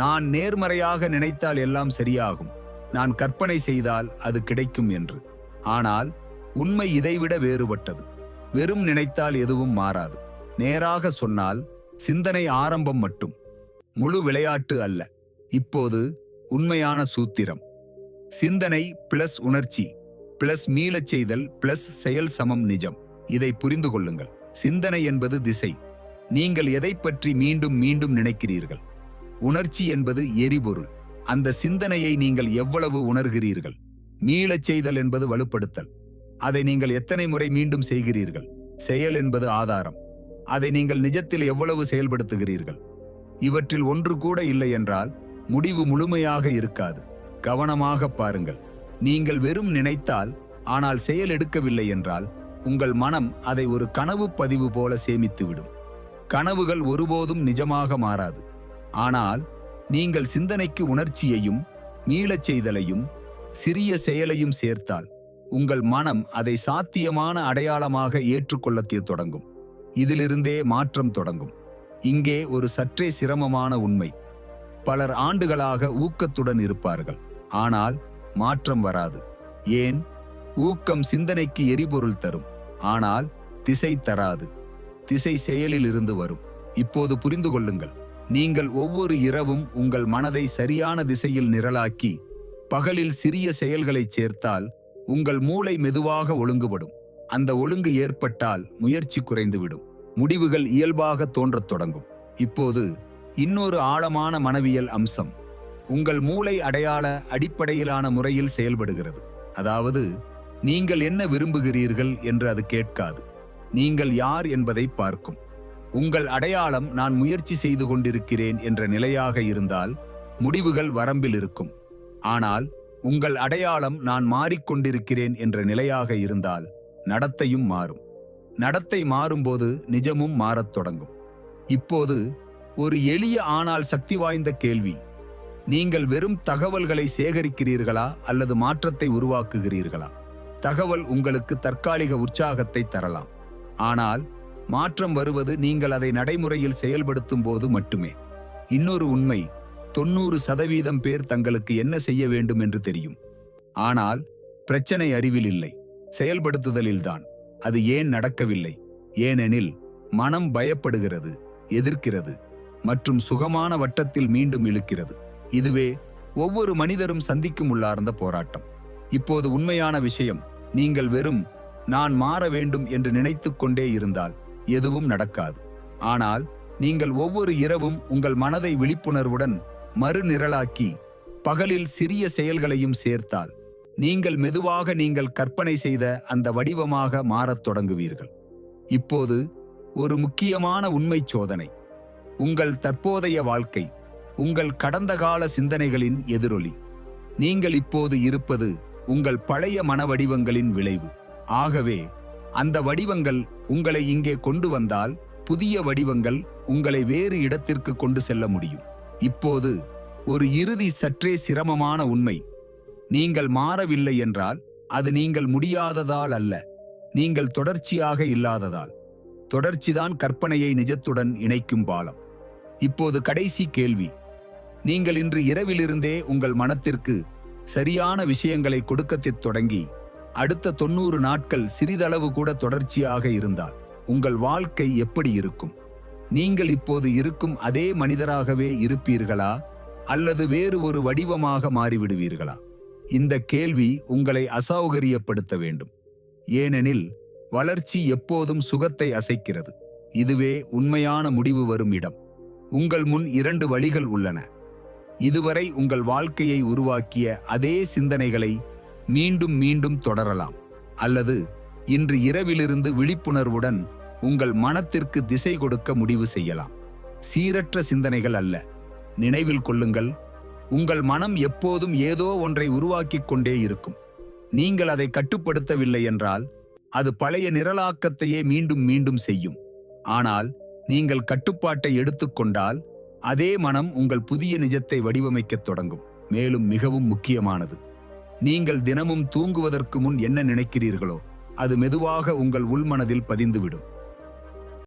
நான் நேர்மறையாக நினைத்தால் எல்லாம் சரியாகும், நான் கற்பனை செய்தால் அது கிடைக்கும் என்று. ஆனால் உண்மை இதைவிட வேறுபட்டது. வெறும் நினைத்தால் எதுவும் மாறாது. நேராக சொன்னால் சிந்தனை ஆரம்பம் மட்டும், முழு விளையாட்டு அல்ல. இப்போது உண்மையான சூத்திரம். சிந்தனை பிளஸ் உணர்ச்சி பிளஸ் மீளச் செய்தல் பிளஸ் செயல் சமம் நிஜம். இதை புரிந்து கொள்ளுங்கள். சிந்தனை என்பது திசை, நீங்கள் எதை பற்றி மீண்டும் மீண்டும் நினைக்கிறீர்கள். உணர்ச்சி என்பது எரிபொருள், அந்த சிந்தனையை நீங்கள் எவ்வளவு உணர்கிறீர்கள். மீளச் செய்தல் என்பது வலுப்படுத்தல், அதை நீங்கள் எத்தனை முறை மீண்டும் செய்கிறீர்கள். செயல் என்பது ஆதாரம், அதை நீங்கள் நிஜத்தில் எவ்வளவு செயல்படுத்துகிறீர்கள். இவற்றில் ஒன்று கூட இல்லை என்றால் முடிவு முழுமையாக இருக்காது. கவனமாக பாருங்கள். நீங்கள் வெறும் நினைத்தால் ஆனால் செயல் எடுக்கவில்லை என்றால் உங்கள் மனம் அதை ஒரு கனவு பதிவு போல சேமித்துவிடும். கனவுகள் ஒருபோதும் நிஜமாக மாறாது. ஆனால் நீங்கள் சிந்தனைக்கு உணர்ச்சியையும் மீளச் செய்தலையும் சிறிய செயலையும் சேர்த்தால் உங்கள் மனம் அதை சாத்தியமான அடையாளமாக ஏற்றுக்கொள்ளத் தொடங்கும். இதிலிருந்தே மாற்றம் தொடங்கும். இங்கே ஒரு சற்றே சிரமமான உண்மை. பலர் ஆண்டுகளாக ஊக்கத்துடன் இருப்பார்கள், ஆனால் மாற்றம் வராது. ஏன்? ஊக்கம் சிந்தனைக்கு எரிபொருள் தரும், ஆனால் திசை தராது. திசை செயலில் இருந்து வரும். இப்போது புரிந்து கொள்ளுங்கள். நீங்கள் ஒவ்வொரு இரவும் உங்கள் மனதை சரியான திசையில் நிரலாக்கி பகலில் சிறிய செயல்களை சேர்த்தால் உங்கள் மூளை மெதுவாக ஒழுங்குபடும். அந்த ஒழுங்கு ஏற்பட்டால் முயற்சி குறைந்துவிடும், முடிவுகள் இயல்பாக தோன்றத் தொடங்கும். இப்போது இன்னொரு ஆழமான மனவியல் அம்சம். உங்கள் மூளை அடையாள அடிப்படையிலான முறையில் செயல்படுகிறது. அதாவது நீங்கள் என்ன விரும்புகிறீர்கள் என்று அது கேட்காது, நீங்கள் யார் என்பதை பார்க்கும். உங்கள் அடையாளம் நான் முயற்சி செய்து கொண்டிருக்கிறேன் என்ற நிலையாக இருந்தால் முடிவுகள் வரம்பில் இருக்கும். ஆனால் உங்கள் அடையாளம் நான் மாறிக்கொண்டிருக்கிறேன் என்ற நிலையாக இருந்தால் நடத்தையும் மாறும். நடத்தை மாறும்போது நிஜமும் மாறத் தொடங்கும். இப்போது ஒரு எளிய ஆனால் சக்தி வாய்ந்த கேள்வி. நீங்கள் வெறும் தகவல்களை சேகரிக்கிறீர்களா அல்லது மாற்றத்தை உருவாக்குகிறீர்களா? தகவல் உங்களுக்கு தற்காலிக உற்சாகத்தை தரலாம், ஆனால் மாற்றம் வருவது நீங்கள் அதை நடைமுறையில் செயல்படுத்தும் போது மட்டுமே. இன்னொரு உண்மை, 90% பேர் தங்களுக்கு என்ன செய்ய வேண்டும் என்று தெரியும், ஆனால் பிரச்சனை அறிவில் இல்லை, செயல்படுத்துதலில்தான். அது ஏன் நடக்கவில்லை? ஏனெனில் மனம் பயப்படுகிறது, எதிர்க்கிறது மற்றும் சுகமான வட்டத்தில் மீண்டும் இழுக்கிறது. இதுவே ஒவ்வொரு மனிதரும் சந்திக்கும் உள்ளார்ந்த போராட்டம். இப்போது உண்மையான விஷயம், நீங்கள் வெறும் நான் மாற வேண்டும் என்று நினைத்து கொண்டே இருந்தால் எதுவும் நடக்காது. ஆனால் நீங்கள் ஒவ்வொரு இரவும் உங்கள் மனதை விழிப்புணர்வுடன் மறுநிரலாக்கி பகலில் சிறிய செயல்களையும் சேர்த்தால் நீங்கள் மெதுவாக நீங்கள் கற்பனை செய்த அந்த வடிவமாக மாறத் தொடங்குவீர்கள். இப்போது ஒரு முக்கியமான உண்மை சோதனை. உங்கள் தற்போதைய வாழ்க்கை உங்கள் கடந்த கால சிந்தனைகளின் எதிரொலி. நீங்கள் இப்போது இருப்பது உங்கள் பழைய மனவடிவங்களின் விளைவு. ஆகவே அந்த வடிவங்கள் உங்களை இங்கே கொண்டு வந்தால், புதிய வடிவங்கள் உங்களை வேறு இடத்திற்கு கொண்டு செல்ல முடியும். இப்போது ஒரு இறுதி சற்றே சிரமமான உண்மை. நீங்கள் மாறவில்லை என்றால் அது நீங்கள் முடியாததால் அல்ல, நீங்கள் தொடர்ச்சியாக இல்லாததால். தொடர்ச்சிதான் கற்பனையை நிஜத்துடன் இணைக்கும் பாலம். இப்போது கடைசி கேள்வி. நீங்கள் இன்று இரவிலிருந்தே உங்கள் மனத்திற்கு சரியான விஷயங்களை கொடுக்கத் தொடங்கி அடுத்த 90 நாட்கள் சிறிதளவு கூட தொடர்ச்சியாக இருந்தால் உங்கள் வாழ்க்கை எப்படி இருக்கும்? நீங்கள் இப்போது இருக்கும் அதே மனிதராகவே இருப்பீர்களா அல்லது வேறு ஒரு வடிவமாக மாறிவிடுவீர்களா? இந்த கேள்வி உங்களை அசௌகரியப்படுத்த வேண்டும். ஏனெனில் வளர்ச்சி எப்போதும் சுகத்தை அசைக்கிறது. இதுவே உண்மையான முடிவு வரும் இடம். உங்கள் முன் 2 வழிகள் உள்ளன. இதுவரை உங்கள் வாழ்க்கையை உருவாக்கிய அதே சிந்தனைகளை மீண்டும் மீண்டும் தொடரலாம், அல்லது இன்று இரவிலிருந்து விழிப்புணர்வுடன் உங்கள் மனத்திற்கு திசை கொடுக்க முடிவு செய்யலாம். சீரற்ற சிந்தனைகள் அல்ல. நினைவில் கொள்ளுங்கள், உங்கள் மனம் எப்போதும் ஏதோ ஒன்றை உருவாக்கிக் கொண்டே இருக்கும். நீங்கள் அதை கட்டுப்படுத்தவில்லை என்றால் அது பழைய நிரலாக்கத்தையே மீண்டும் மீண்டும் செய்யும். ஆனால் நீங்கள் கட்டுப்பாட்டை எடுத்துக்கொண்டால் அதே மனம் உங்கள் புதிய நிஜத்தை வடிவமைக்கத் தொடங்கும். மேலும் மிகவும் முக்கியமானது, நீங்கள் தினமும் தூங்குவதற்கு முன் என்ன நினைக்கிறீர்களோ அது மெதுவாக உங்கள் உள்மனதில் பதிந்துவிடும்.